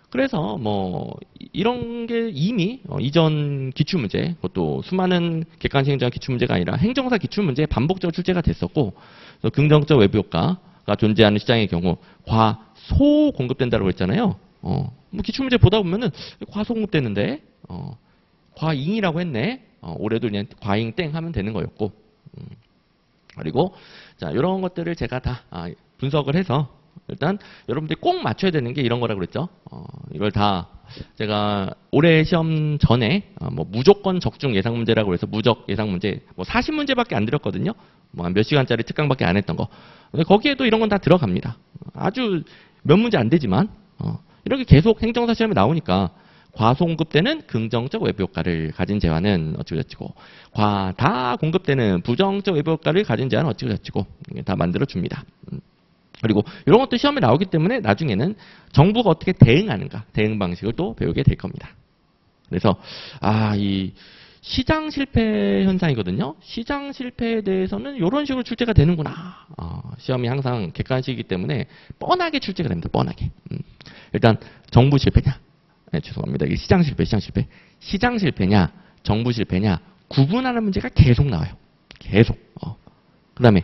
그래서 뭐 이런 게 이미 이전 기출문제, 그것도 수많은 객관식 행정학 기출문제가 아니라 행정사 기출문제에 반복적으로 출제가 됐었고 긍정적 외부 효과가 존재하는 시장의 경우 과소 공급된다고 했잖아요. 뭐 기출문제 보다 보면은 과소 공급되는데 과잉이라고 했네. 올해도 그냥 과잉 땡 하면 되는 거였고. 그리고 자 이런 것들을 제가 다 분석을 해서 일단 여러분들이 꼭 맞춰야 되는 게 이런 거라고 그랬죠. 이걸 다 제가 올해 시험 전에 뭐 무조건 적중 예상 문제라고 해서 무적 예상 문제 뭐 40문제밖에 안 드렸거든요. 뭐 몇 시간짜리 특강밖에 안 했던 거. 근데 거기에도 이런 건 다 들어갑니다. 아주 몇 문제 안 되지만 이렇게 계속 행정사 시험에 나오니까 과소 공급되는 긍정적 외부 효과를 가진 재화는 어찌고저찌고 과다 공급되는 부정적 외부 효과를 가진 재화는 어찌고저찌고 다 만들어 줍니다. 그리고 이런 것도 시험에 나오기 때문에 나중에는 정부가 어떻게 대응하는가 대응 방식을 또 배우게 될 겁니다. 그래서 이 시장 실패 현상이거든요. 시장 실패에 대해서는 이런 식으로 출제가 되는구나. 시험이 항상 객관식이기 때문에 뻔하게 출제가 됩니다. 뻔하게. 일단 정부 실패냐? 죄송합니다. 이게 시장 실패. 시장 실패냐, 정부 실패냐 구분하는 문제가 계속 나와요. 계속. 그다음에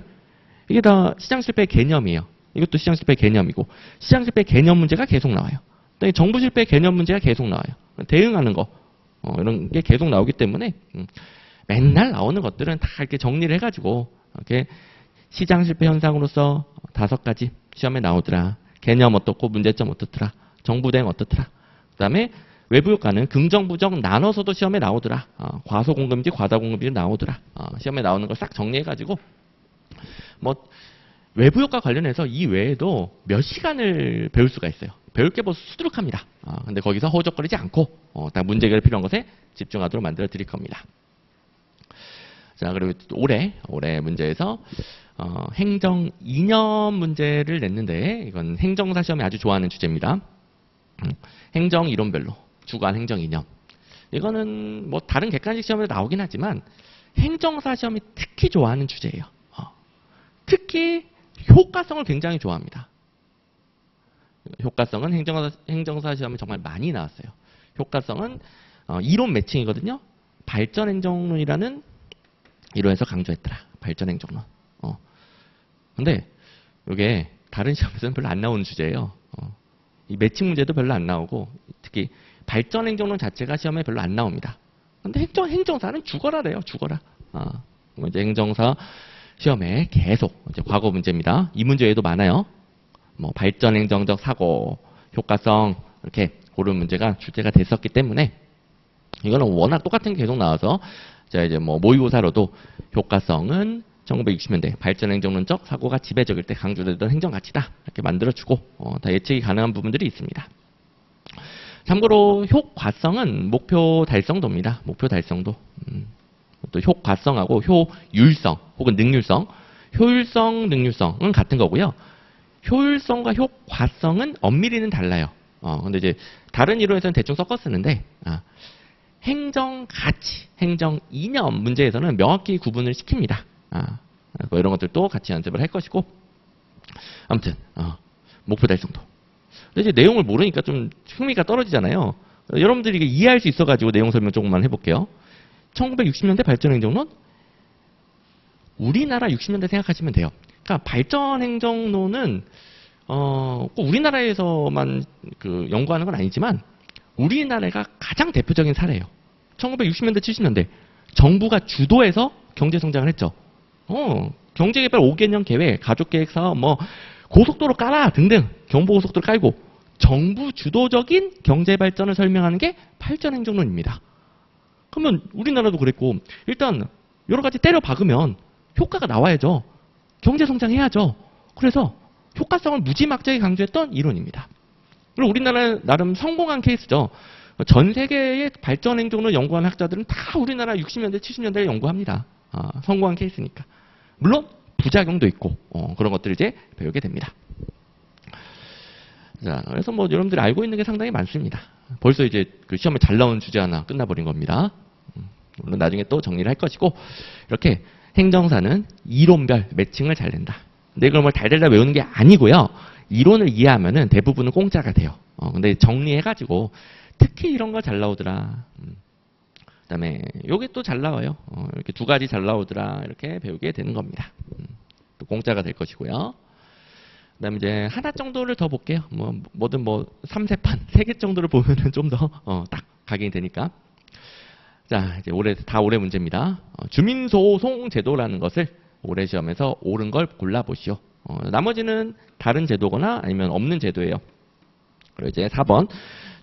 이게 다 시장 실패의 개념이에요. 이것도 시장 실패의 개념이고 시장 실패의 개념 문제가 계속 나와요. 그다음에 정부 실패의 개념 문제가 계속 나와요. 대응하는 거 이런 게 계속 나오기 때문에 맨날 나오는 것들은 다 이렇게 정리를 해가지고 이렇게 시장 실패 현상으로서 5가지 시험에 나오더라. 개념 어떻고 문제점 어떻더라. 정부 대응 어떻더라. 그다음에 외부 효과는 긍정 부정 나눠서도 시험에 나오더라. 과소 공급인지 과다 공급인지 나오더라. 시험에 나오는 걸 싹 정리해가지고 뭐 외부 효과 관련해서 이 외에도 몇 시간을 배울 수가 있어요. 배울 게 뭐 수두룩합니다. 근데 거기서 허우적거리지 않고 딱 문제 해결 필요한 것에 집중하도록 만들어 드릴 겁니다. 자, 그리고 올해 문제에서 행정 이념 문제를 냈는데 이건 행정사 시험이 아주 좋아하는 주제입니다. 행정 이론별로 주관 행정 이념. 이거는 뭐 다른 객관식 시험에도 나오긴 하지만 행정사 시험이 특히 좋아하는 주제예요. 특히 효과성을 굉장히 좋아합니다. 효과성은 행정사 시험에 정말 많이 나왔어요. 효과성은 이론 매칭이거든요. 발전행정론이라는 이론에서 강조했더라. 발전행정론. 근데 이게 다른 시험에서는 별로 안 나오는 주제예요. 이 매칭 문제도 별로 안 나오고 특히 발전행정론 자체가 시험에 별로 안 나옵니다. 근데 행정사는 죽어라래요. 죽어라. 이제 행정사 시험에 계속 이제 과거 문제입니다. 이 문제 외에도 많아요. 뭐 발전행정적 사고, 효과성 이렇게 그런 문제가 출제가 됐었기 때문에 이거는 워낙 똑같은 게 계속 나와서 자 이제 뭐 모의고사로도 효과성은 1960년대 발전행정론적 사고가 지배적일 때 강조되던 행정가치다 이렇게 만들어주고 다 예측이 가능한 부분들이 있습니다. 참고로 효과성은 목표 달성도입니다. 목표 달성도. 또 효과성하고 효율성 혹은 능률성, 효율성, 능률성은 같은 거고요. 효율성과 효과성은 엄밀히는 달라요. 근데 이제 다른 이론에서는 대충 섞어 쓰는데 행정가치, 행정이념 문제에서는 명확히 구분을 시킵니다. 뭐 이런 것들도 같이 연습을 할 것이고 아무튼 목표 달성도. 근데 이제 내용을 모르니까 좀 흥미가 떨어지잖아요. 여러분들이 이게 이해할 수 있어가지고 내용 설명 조금만 해볼게요. 1960년대 발전행정론? 우리나라 60년대 생각하시면 돼요. 그러니까 발전행정론은 꼭 우리나라에서만 연구하는 건 아니지만 우리나라가 가장 대표적인 사례예요. 1960년대, 70년대 정부가 주도해서 경제성장을 했죠. 경제개발 5개년 계획, 가족계획 사업, 뭐 고속도로 깔아 등등 경부고속도로 깔고 정부 주도적인 경제발전을 설명하는 게 발전행정론입니다. 그러면 우리나라도 그랬고 일단 여러 가지 때려 박으면 효과가 나와야죠. 경제성장해야죠. 그래서 효과성을 무지막지하게 강조했던 이론입니다. 그리고 우리나라 나름 성공한 케이스죠. 전 세계의 발전행정론을 연구하는 학자들은 다 우리나라 60년대, 70년대를 연구합니다. 성공한 케이스니까. 물론 부작용도 있고 그런 것들을 이제 배우게 됩니다. 자, 그래서 뭐 여러분들이 알고 있는 게 상당히 많습니다. 벌써 이제 그 시험에 잘 나온 주제 하나 끝나버린 겁니다. 물론 나중에 또 정리를 할 것이고 이렇게 행정사는 이론별 매칭을 잘 낸다. 근데 이걸 뭐 달달달 외우는 게 아니고요. 이론을 이해하면은 대부분은 공짜가 돼요. 근데 정리해가지고 특히 이런 거 잘 나오더라. 그다음에 요게 또 잘 나와요. 이렇게 두 가지 잘 나오더라. 이렇게 배우게 되는 겁니다. 또 공짜가 될 것이고요. 그다음에 이제 하나 정도를 더 볼게요. 뭐든 3세판, 3개 정도를 보면은 좀 더 딱 각인이 되니까. 자, 이제 올해 문제입니다. 주민소송 제도라는 것을 올해 시험에서 옳은 걸 골라보시오. 나머지는 다른 제도거나 아니면 없는 제도예요. 그리고 이제 4번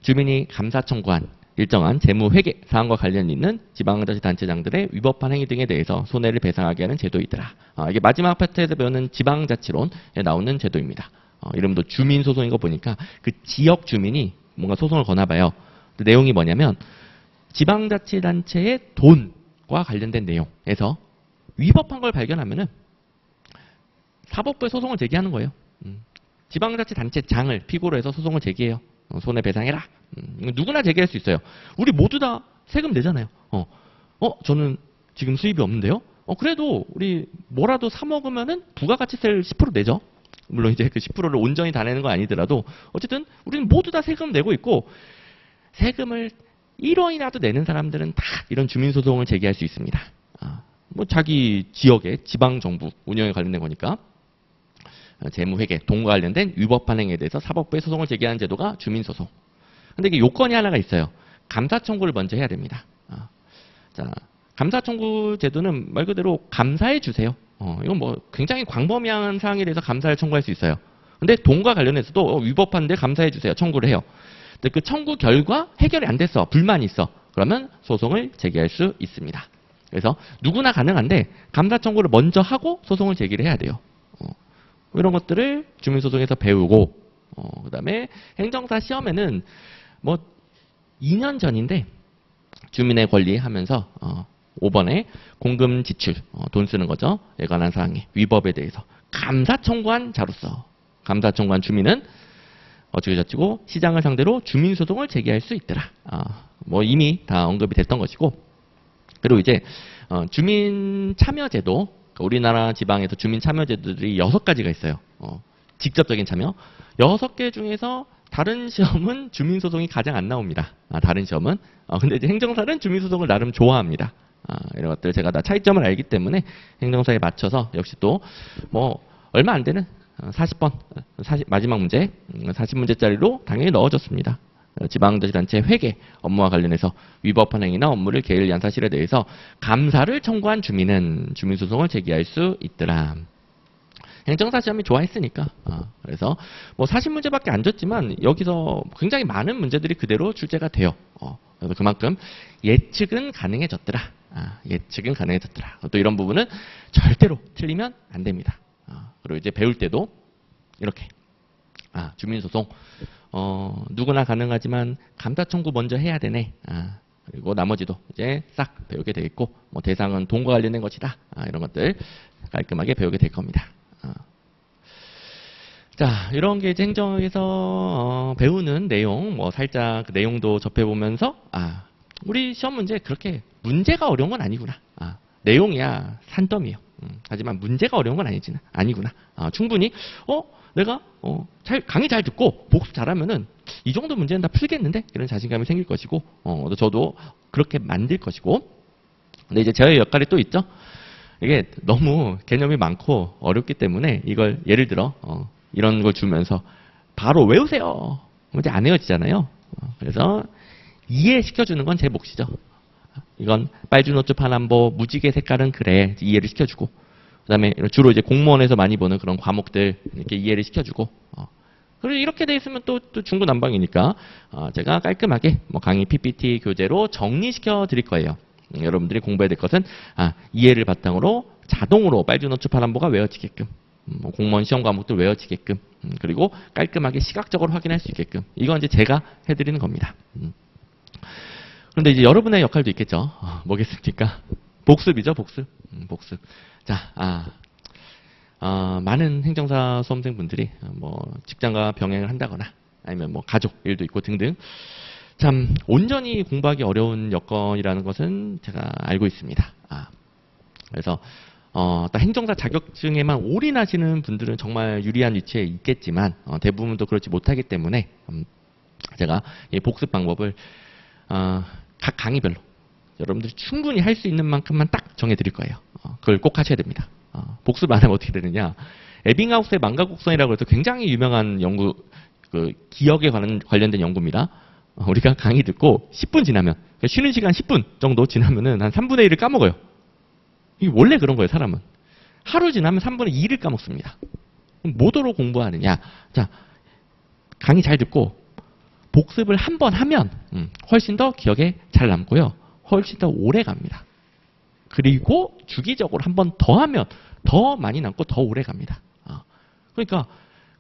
주민이 감사 청구한 일정한 재무회계 사항과 관련 있는 지방자치단체장들의 위법한 행위 등에 대해서 손해를 배상하게 하는 제도이더라. 이게 마지막 파트에서 배우는 지방자치론에 나오는 제도입니다. 이름도 주민소송인 거 보니까 그 지역 주민이 뭔가 소송을 거나 봐요. 내용이 뭐냐면 지방자치단체의 돈과 관련된 내용에서 위법한 걸 발견하면은 사법부에 소송을 제기하는 거예요. 지방자치단체장을 피고로 해서 소송을 제기해요. 손해배상해라. 누구나 제기할 수 있어요. 우리 모두 다 세금 내잖아요. 저는 지금 수입이 없는데요. 그래도 우리 뭐라도 사 먹으면은 부가가치세를 10% 내죠. 물론 이제 그 10%를 온전히 다 내는 건 아니더라도 어쨌든 우리는 모두 다 세금 내고 있고 세금을 1원이라도 내는 사람들은 다 이런 주민소송을 제기할 수 있습니다. 뭐 자기 지역의 지방정부 운영에 관련된 거니까. 재무회계, 돈과 관련된 위법한 행위에 대해서 사법부에 소송을 제기하는 제도가 주민소송. 근데 이게 요건이 하나가 있어요. 감사 청구를 먼저 해야 됩니다. 자, 감사 청구 제도는 말 그대로 감사해 주세요. 이건 뭐 굉장히 광범위한 사항에 대해서 감사를 청구할 수 있어요. 근데 돈과 관련해서도 위법한데 감사해 주세요. 청구를 해요. 근데 그 청구 결과 해결이 안 됐어. 불만이 있어. 그러면 소송을 제기할 수 있습니다. 그래서 누구나 가능한데 감사 청구를 먼저 하고 소송을 제기를 해야 돼요. 이런 것들을 주민소송에서 배우고 그다음에 행정사 시험에는 뭐 2년 전인데 주민의 권리 하면서 5번에 공금 지출, 돈 쓰는 거죠. 에 관한 사항에 위법에 대해서 감사 청구한 자로서 감사 청구한 주민은 어찌고저찌고 시장을 상대로 주민소송을 제기할 수 있더라. 뭐 이미 다 언급이 됐던 것이고 그리고 이제 주민 참여제도 우리나라 지방에서 주민 참여제도들이 6가지가 있어요. 직접적인 참여. 6개 중에서 다른 시험은 주민소송이 가장 안 나옵니다. 다른 시험은. 근데 이제 행정사는 주민소송을 나름 좋아합니다. 이런 것들 제가 다 차이점을 알기 때문에 행정사에 맞춰서 역시 또 뭐 얼마 안 되는 40번, 마지막 문제, 40문제짜리로 당연히 넣어줬습니다. 지방자치단체 회계 업무와 관련해서 위법한 행위나 업무를 게을리 한 사실에 대해서 감사를 청구한 주민은 주민소송을 제기할 수 있더라. 행정사 시험이 좋아했으니까. 그래서 뭐 40문제밖에 안 줬지만 여기서 굉장히 많은 문제들이 그대로 출제가 돼요. 그래서 그만큼 예측은 가능해졌더라. 예측은 가능해졌더라. 또 이런 부분은 절대로 틀리면 안 됩니다. 그리고 이제 배울 때도 이렇게 주민소송 누구나 가능하지만 감사 청구 먼저 해야 되네. 그리고 나머지도 이제 싹 배우게 되겠고 뭐 대상은 돈과 관련된 것이다. 이런 것들 깔끔하게 배우게 될 겁니다. 자, 이런 게 이제 행정에서 배우는 내용, 뭐 살짝 그 내용도 접해보면서 우리 시험 문제 그렇게 문제가 어려운 건 아니구나. 내용이야 산더미요. 하지만 문제가 어려운 건 아니구나. 충분히 내가 강의 잘 듣고 복습 잘하면은 이 정도 문제는 다 풀겠는데 이런 자신감이 생길 것이고 저도 그렇게 만들 것이고. 근데 이제 저의 역할이 또 있죠. 이게 너무 개념이 많고 어렵기 때문에 이걸 예를 들어 이런 걸 주면서 바로 외우세요. 이제 안 외워지잖아요. 그래서 이해시켜주는 건 제 몫이죠. 이건 빨주노초 파남보 무지개 색깔은 그래 이해를 시켜주고, 그다음에 주로 이제 공무원에서 많이 보는 그런 과목들 이렇게 이해를 시켜주고, 그리고 이렇게 돼 있으면 또 중구난방이니까 제가 깔끔하게 뭐 강의 PPT 교재로 정리시켜 드릴 거예요. 여러분들이 공부해야 될 것은 이해를 바탕으로 자동으로 빨주노초 파남보가 외워지게끔, 공무원 시험 과목들 외워지게끔, 그리고 깔끔하게 시각적으로 확인할 수 있게끔, 이건 이제 제가 해드리는 겁니다. 그런데 이제 여러분의 역할도 있겠죠. 뭐겠습니까? 복습이죠, 복습. 복습. 자, 많은 행정사 수험생분들이 뭐 직장과 병행을 한다거나 아니면 뭐 가족 일도 있고 등등 참 온전히 공부하기 어려운 여건이라는 것은 제가 알고 있습니다. 그래서 딱 행정사 자격증에만 올인하시는 분들은 정말 유리한 위치에 있겠지만 대부분도 그렇지 못하기 때문에 제가 이 복습 방법을 각 강의별로 여러분들이 충분히 할 수 있는 만큼만 딱 정해드릴 거예요. 그걸 꼭 하셔야 됩니다. 복습 안 하면 어떻게 되느냐. 에빙하우스의 망가곡선이라고 해서 굉장히 유명한 연구, 기억에 관련된 연구입니다. 우리가 강의 듣고 10분 지나면, 그러니까 쉬는 시간 10분 정도 지나면은 한 3분의 1을 까먹어요. 이게 원래 그런 거예요, 사람은. 하루 지나면 3분의 2를 까먹습니다. 뭐더러 공부하느냐. 자, 강의 잘 듣고 복습을 한 번 하면 훨씬 더 기억에 잘 남고요. 훨씬 더 오래 갑니다. 그리고 주기적으로 한 번 더 하면 더 많이 남고 더 오래 갑니다. 그러니까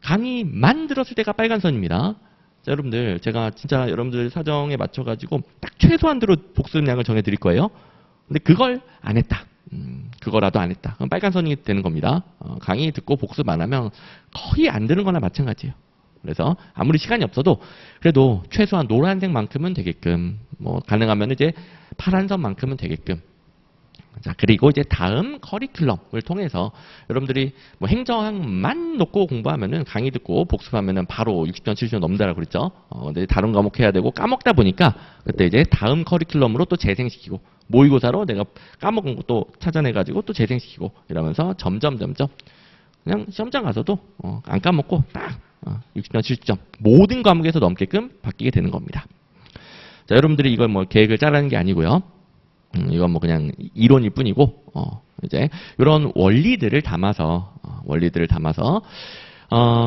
강의만 들었을 때가 빨간 선입니다. 자, 여러분들 제가 진짜 여러분들 사정에 맞춰가지고 딱 최소한대로 복습량을 정해드릴 거예요. 근데 그걸 안 했다. 그거라도 안 했다. 그럼 빨간 선이 되는 겁니다. 강의 듣고 복습 안 하면 거의 안 되는 거나 마찬가지예요. 그래서 아무리 시간이 없어도 그래도 최소한 노란색만큼은 되게끔, 뭐 가능하면 이제 파란 선만큼은 되게끔. 자, 그리고 이제 다음 커리큘럼을 통해서 여러분들이 뭐 행정학만 놓고 공부하면은 강의 듣고 복습하면은 바로 60점, 70점 넘는다라고 그랬죠. 근데 다른 과목 해야 되고 까먹다 보니까 그때 이제 다음 커리큘럼으로 또 재생시키고, 모의고사로 내가 까먹은 것도 찾아내가지고 또 재생시키고 이러면서 점점 그냥 시험장 가서도 안 까먹고 딱 60점, 70점 모든 과목에서 넘게끔 바뀌게 되는 겁니다. 자, 여러분들이 이걸 뭐 계획을 짜라는 게 아니고요. 이건 뭐 그냥 이론일 뿐이고, 이제 이런 원리들을 담아서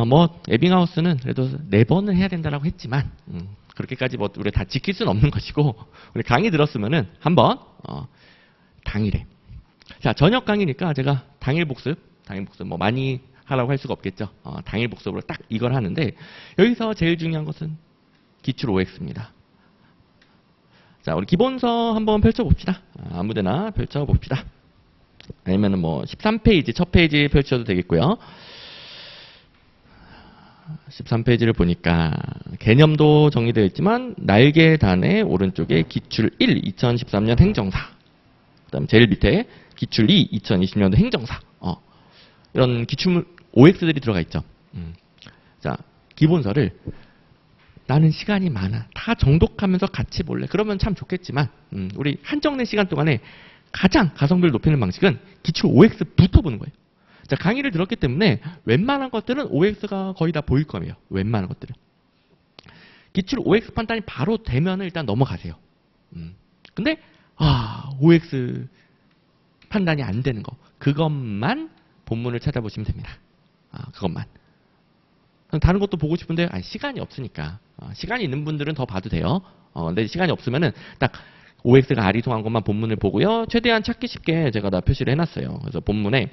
뭐 에빙하우스는 그래도 4번을 해야 된다라고 했지만 그렇게까지 뭐 우리가 다 지킬 수는 없는 것이고, 우리 강의 들었으면은 한번 당일에, 자, 저녁 강의니까 제가 당일 복습 뭐 많이 하라고 할 수가 없겠죠. 당일 복습으로 딱 이걸 하는데, 여기서 제일 중요한 것은 기출 OX입니다. 자, 우리 기본서 한번 펼쳐봅시다. 아무데나 펼쳐봅시다. 아니면은 뭐 13페이지, 첫 페이지 펼쳐도 되겠고요. 13페이지를 보니까 개념도 정리되어 있지만 날개단의 오른쪽에 기출 1, 2013년 행정사. 그다음 제일 밑에 기출 2, 2020년도 행정사. 이런 기출 OX들이 들어가 있죠. 자, 기본서를 나는 시간이 많아, 다 정독하면서 같이 볼래. 그러면 참 좋겠지만 우리 한정된 시간 동안에 가장 가성비를 높이는 방식은 기출 OX부터 보는 거예요. 자, 강의를 들었기 때문에 웬만한 것들은 OX가 거의 다 보일 거예요. 웬만한 것들은. 기출 OX 판단이 바로 되면 일단 넘어가세요. 근데 OX 판단이 안 되는 거, 그것만 본문을 찾아보시면 됩니다. 그것만. 다른 것도 보고 싶은데 시간이 없으니까. 시간이 있는 분들은 더 봐도 돼요. 근데 시간이 없으면은 딱 OX가 아리송한 것만 본문을 보고요. 최대한 찾기 쉽게 제가 다 표시를 해놨어요. 그래서 본문에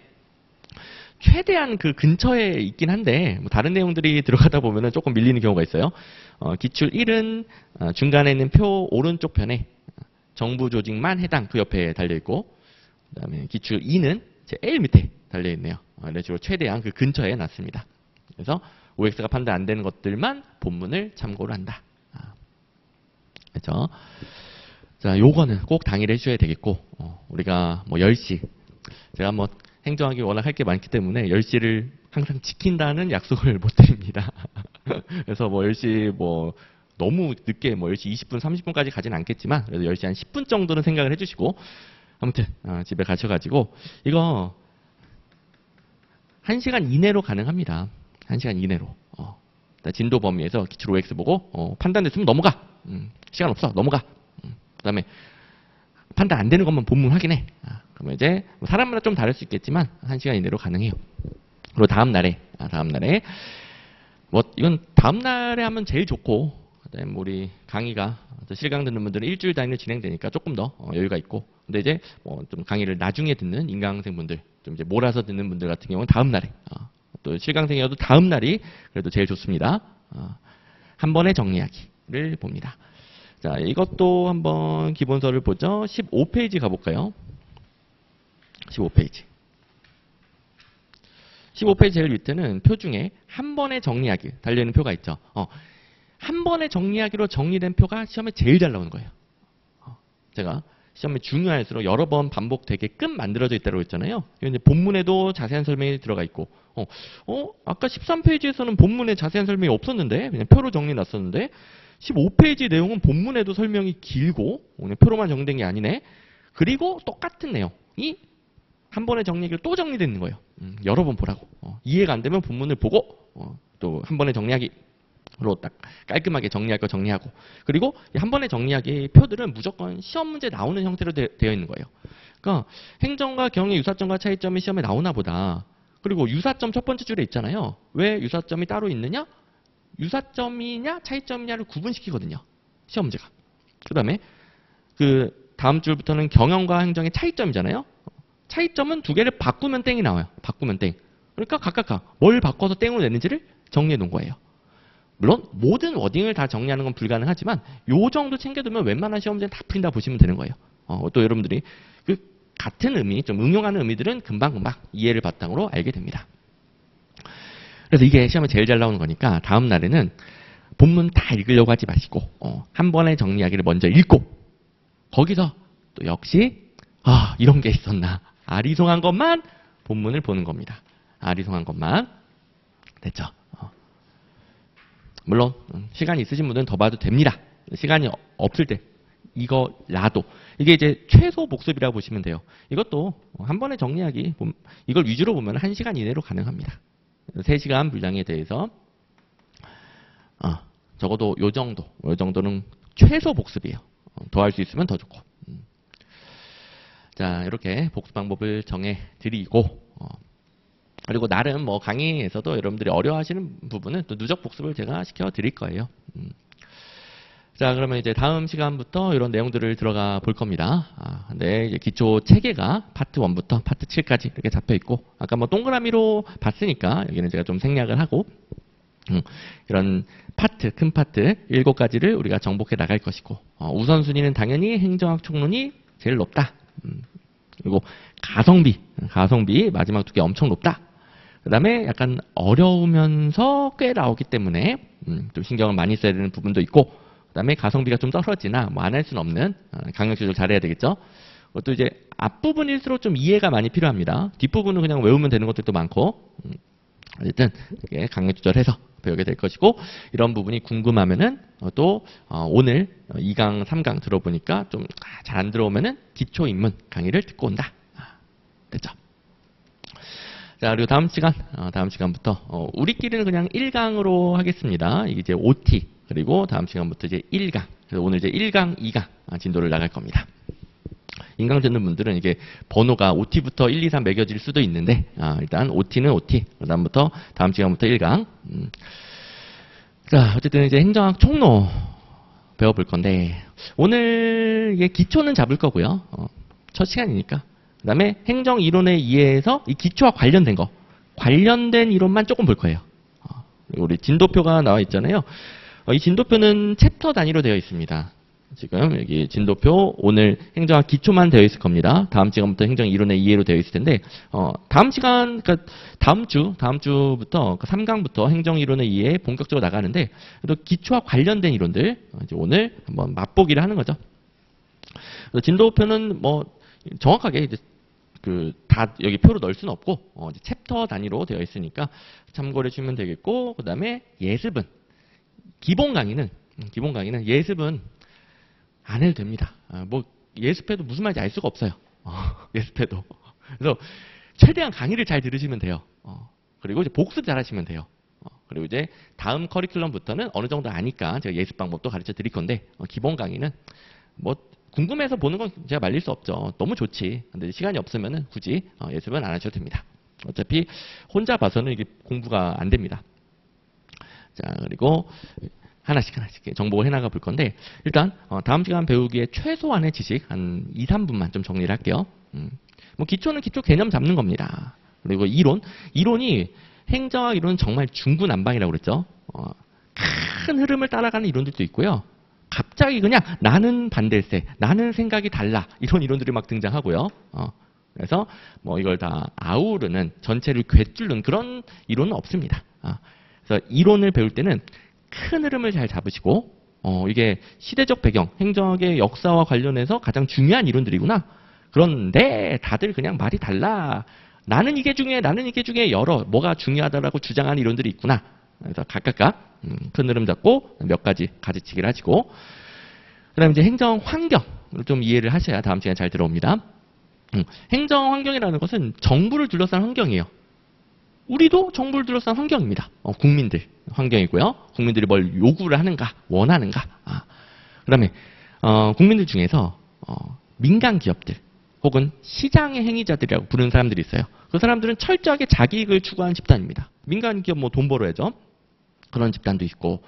최대한 그 근처에 있긴 한데 뭐 다른 내용들이 들어가다 보면은 조금 밀리는 경우가 있어요. 기출 1은 중간에 있는 표 오른쪽 편에 정부 조직만 해당, 그 옆에 달려 있고, 그다음에 기출 2는 제일 밑에 달려 있네요. 이런 식으로 최대한 그 근처에 놨습니다. 그래서 OX가 판단 안 되는 것들만 본문을 참고를 한다. 그렇죠? 자, 요거는 꼭 당일 해주셔야 되겠고, 우리가 뭐 10시, 제가 뭐 행정학이 워낙 할 게 많기 때문에 10시를 항상 지킨다는 약속을 못 드립니다. 그래서 뭐 10시 뭐 너무 늦게 뭐 10시 20분, 30분까지 가지는 않겠지만 그래도 10시 한 10분 정도는 생각을 해주시고 아무튼 집에 가셔가지고 이거 1시간 이내로 가능합니다. 1시간 이내로. 진도 범위에서 기출 OX 보고 판단됐으면 넘어가. 시간 없어. 넘어가. 그다음에 판단 안 되는 것만 본문 확인해. 그러면 이제 뭐 사람마다 좀 다를 수 있겠지만 1시간 이내로 가능해요. 그리고 다음 날에 뭐 이건 다음 날에 하면 제일 좋고 그다음에 우리 강의가 실강 듣는 분들은 일주일 단위로 진행되니까 조금 더 여유가 있고 근데 이제 뭐 좀 강의를 나중에 듣는 인강생분들 좀 이제 몰아서 듣는 분들 같은 경우는 다음 날에 또 실강생이어도 다음 날이 그래도 제일 좋습니다. 한 번에 정리하기를 봅니다. 자, 이것도 한번 기본서를 보죠. 15페이지 가볼까요? 15페이지. 15페이지 제일 밑에는 표 중에 한 번에 정리하기 달려있는 표가 있죠. 한 번에 정리하기로 정리된 표가 시험에 제일 잘 나오는 거예요. 제가 시험에 중요할수록 여러 번 반복되게끔 만들어져 있다고 했잖아요. 이제 본문에도 자세한 설명이 들어가 있고 아까 13페이지에서는 본문에 자세한 설명이 없었는데 그냥 표로 정리 났었는데 15페이지 내용은 본문에도 설명이 길고 그냥 표로만 정리된 게 아니네. 그리고 똑같은 내용이 한 번에 정리하기로 또 정리되는 거예요. 여러 번 보라고. 이해가 안 되면 본문을 보고 또 한 번에 정리하기로 딱 깔끔하게 정리할 거 정리하고 그리고 한 번에 정리하기 표들은 무조건 시험 문제 나오는 형태로 되어 있는 거예요. 그러니까 행정과 경의 유사점과 차이점이 시험에 나오나 보다. 그리고 유사점 첫 번째 줄에 있잖아요. 왜 유사점이 따로 있느냐? 유사점이냐 차이점이냐를 구분시키거든요. 시험 문제가. 그 다음에 그 다음 줄부터는 경영과 행정의 차이점이잖아요. 차이점은 두 개를 바꾸면 땡이 나와요. 바꾸면 땡. 그러니까 각각 뭘 바꿔서 땡으로 내는지를 정리해 놓은 거예요. 물론 모든 워딩을 다 정리하는 건 불가능하지만 요 정도 챙겨두면 웬만한 시험 문제는 다 풀린다 보시면 되는 거예요. 또 여러분들이 그 같은 의미, 좀 응용하는 의미들은 금방금방 이해를 바탕으로 알게 됩니다. 그래서 이게 시험에 제일 잘 나오는 거니까 다음 날에는 본문 다 읽으려고 하지 마시고 한 번에 정리하기를 먼저 읽고 거기서 또 역시 이런 게 있었나 아리송한 것만 본문을 보는 겁니다. 아리송한 것만 됐죠. 물론 시간이 있으신 분들은 더 봐도 됩니다. 시간이 없을 때 이거라도 이게 이제 최소 복습이라고 보시면 돼요. 이것도 한 번에 정리하기 이걸 위주로 보면 1시간 이내로 가능합니다. 3시간 분량에 대해서 적어도 요 정도는 최소 복습이에요. 더 할 수 있으면 더 좋고. 자, 이렇게 복습 방법을 정해 드리고 그리고 나름 뭐 강의에서도 여러분들이 어려워하시는 부분은 또 누적 복습을 제가 시켜 드릴 거예요. 자, 그러면 이제 다음 시간부터 이런 내용들을 들어가 볼 겁니다. 근데 이제 기초 체계가 파트 1부터 파트 7까지 이렇게 잡혀 있고, 아까 뭐 동그라미로 봤으니까 여기는 제가 좀 생략을 하고, 이런 파트, 큰 파트 7가지를 우리가 정복해 나갈 것이고, 우선순위는 당연히 행정학 총론이 제일 높다. 그리고 가성비 마지막 2개 엄청 높다. 그 다음에 약간 어려우면서 꽤 나오기 때문에 좀 신경을 많이 써야 되는 부분도 있고, 그 다음에 가성비가 좀 떨어지나 뭐 안 할 수는 없는 강력 조절 잘해야 되겠죠. 또 이제 앞부분일수록 좀 이해가 많이 필요합니다. 뒷부분은 그냥 외우면 되는 것들도 많고 어쨌든 이게 강력 조절해서 배우게 될 것이고, 이런 부분이 궁금하면은 또 오늘 2강, 3강 들어보니까 좀 잘 안 들어오면은 기초 입문 강의를 듣고 온다. 됐죠? 자, 그리고 다음 시간부터 우리끼리는 그냥 1강으로 하겠습니다. 이게 이제 OT, 그리고 다음 시간부터 이제 1강. 그래서 오늘 이제 1강, 2강 진도를 나갈 겁니다. 인강 듣는 분들은 이게 번호가 OT부터 1, 2, 3 매겨질 수도 있는데 일단 OT는 OT. 그다음부터 다음 시간부터 1강. 자, 어쨌든 이제 행정학 총로 배워볼 건데 오늘 이게 기초는 잡을 거고요. 첫 시간이니까. 그다음에 행정 이론의 이해에서 이 기초와 관련된 이론만 조금 볼 거예요. 우리 진도표가 나와 있잖아요. 이 진도표는 챕터 단위로 되어 있습니다. 지금 여기 진도표 오늘 행정학 기초만 되어 있을 겁니다. 다음 시간부터 행정 이론의 이해로 되어 있을 텐데 다음 시간, 그러니까 다음 주부터 3강부터 행정 이론의 이해 본격적으로 나가는데 또 기초와 관련된 이론들 이제 오늘 한번 맛보기를 하는 거죠. 진도표는 뭐 정확하게 이제 다 여기 표로 넣을 수는 없고 이제 챕터 단위로 되어 있으니까 참고를 해주시면 되겠고, 그 다음에 예습은 기본 강의는 예습은 안 해도 됩니다. 뭐 예습해도 무슨 말인지 알 수가 없어요. 예습해도. 그래서 최대한 강의를 잘 들으시면 돼요. 그리고 이제 복습 잘 하시면 돼요. 그리고 이제 다음 커리큘럼부터는 어느 정도 아니까 제가 예습 방법도 가르쳐 드릴 건데, 기본 강의는 뭐 궁금해서 보는 건 제가 말릴 수 없죠. 너무 좋지. 근데 시간이 없으면은 굳이 예습은 안 하셔도 됩니다. 어차피 혼자 봐서는 이게 공부가 안 됩니다. 자, 그리고 하나씩 정복을 해나가 볼 건데, 일단 다음 시간 배우기에 최소한의 지식 한 2, 3분만 좀 정리를 할게요. 뭐 기초는 기초 개념 잡는 겁니다. 그리고 이론이 행정학 이론은 정말 중구난방이라고 그랬죠. 큰 흐름을 따라가는 이론들도 있고요. 갑자기 그냥 나는 반댈세, 나는 생각이 달라, 이런 이론들이 막 등장하고요. 그래서 뭐 이걸 다 아우르는, 전체를 꿰뚫는 그런 이론은 없습니다. 그래서 이론을 배울 때는 큰 흐름을 잘 잡으시고, 이게 시대적 배경, 행정학의 역사와 관련해서 가장 중요한 이론들이구나. 그런데 다들 그냥 말이 달라. 나는 이게 중요해, 나는 이게 중요해, 뭐가 중요하다라고 주장하는 이론들이 있구나. 그래서 각각 큰 흐름 잡고 몇 가지 가지치기를 하시고, 그 다음에 이제 행정 환경을 좀 이해를 하셔야 다음 시간에 잘 들어옵니다. 행정 환경이라는 것은 정부를 둘러싼 환경이에요. 우리도 정부를 둘러싼 환경입니다. 국민들 환경이고요. 국민들이 뭘 요구를 하는가, 원하는가. 그 다음에 국민들 중에서 민간 기업들 혹은 시장의 행위자들이라고 부르는 사람들이 있어요. 그 사람들은 철저하게 자기 이익을 추구하는 집단입니다. 민간 기업 뭐 돈 벌어야죠. 그런 집단도 있고,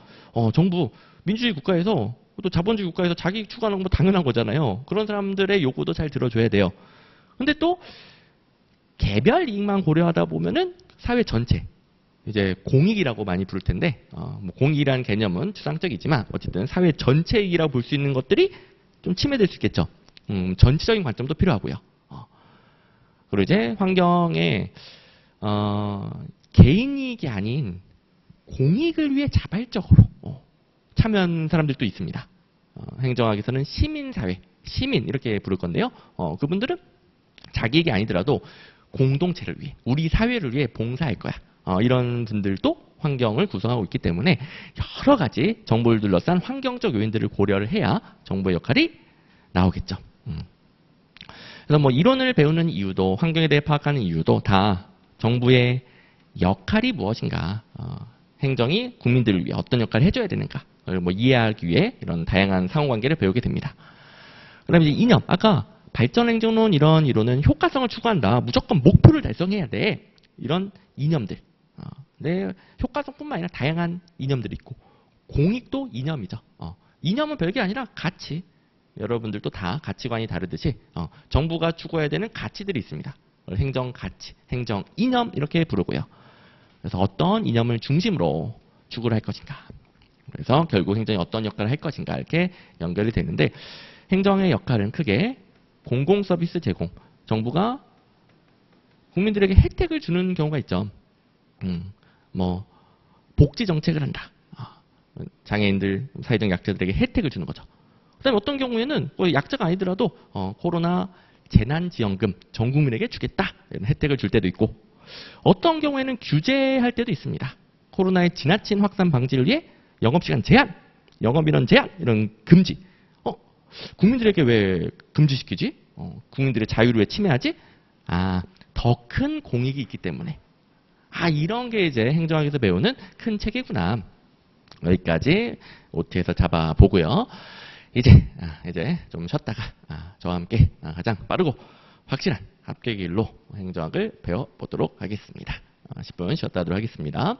정부, 민주주의 국가에서, 또 자본주의 국가에서 자기 이익 추구하는 건 뭐 당연한 거잖아요. 그런 사람들의 요구도 잘 들어줘야 돼요. 근데 또 개별 이익만 고려하다 보면은 사회 전체, 이제 공익이라고 많이 부를 텐데, 뭐 공익이라는 개념은 추상적이지만 어쨌든 사회 전체 이익이라고 볼 수 있는 것들이 좀 침해될 수 있겠죠. 전체적인 관점도 필요하고요. 그리고 이제 환경에 개인 이익이 아닌 공익을 위해 자발적으로 참여하는 사람들도 있습니다. 행정학에서는 시민사회, 시민 이렇게 부를 건데요. 그분들은 자기에게 아니더라도 공동체를 위해, 우리 사회를 위해 봉사할 거야. 이런 분들도 환경을 구성하고 있기 때문에 여러 가지 정보를 둘러싼 환경적 요인들을 고려를 해야 정보의 역할이 나오겠죠. 그래서 뭐 이론을 배우는 이유도, 환경에 대해 파악하는 이유도 다 정부의 역할이 무엇인가, 행정이 국민들을 위해 어떤 역할을 해줘야 되는가, 뭐 이해하기 위해 이런 다양한 상호관계를 배우게 됩니다. 그 다음에 이제 이념, 아까 발전행정론 이런 이론은 효과성을 추구한다, 무조건 목표를 달성해야 돼, 이런 이념들. 내 효과성뿐만 아니라 다양한 이념들이 있고, 공익도 이념이죠. 이념은 별게 아니라 가치. 여러분들도 다 가치관이 다르듯이 정부가 추구해야 되는 가치들이 있습니다. 행정 가치, 행정 이념 이렇게 부르고요. 그래서 어떤 이념을 중심으로 추구를 할 것인가. 그래서 결국 행정이 어떤 역할을 할 것인가 이렇게 연결이 되는데, 행정의 역할은 크게 공공 서비스 제공, 정부가 국민들에게 혜택을 주는 경우가 있죠. 뭐 복지 정책을 한다. 장애인들, 사회적 약자들에게 혜택을 주는 거죠. 그다음에 어떤 경우에는 뭐 약자가 아니더라도 코로나 재난지원금 전 국민에게 주겠다, 이런 혜택을 줄 때도 있고, 어떤 경우에는 규제할 때도 있습니다. 코로나의 지나친 확산 방지를 위해 영업시간 제한, 영업인원 제한, 이런 금지. 국민들에게 왜 금지시키지? 국민들의 자유를 왜 침해하지? 더 큰 공익이 있기 때문에. 이런 게 이제 행정학에서 배우는 큰 체계구나. 여기까지 OT에서 잡아보고요. 이제 좀 쉬었다가 저와 함께 가장 빠르고 확실한 합격의 길로 행정학을 배워보도록 하겠습니다. 10분 쉬었다 하도록 하겠습니다.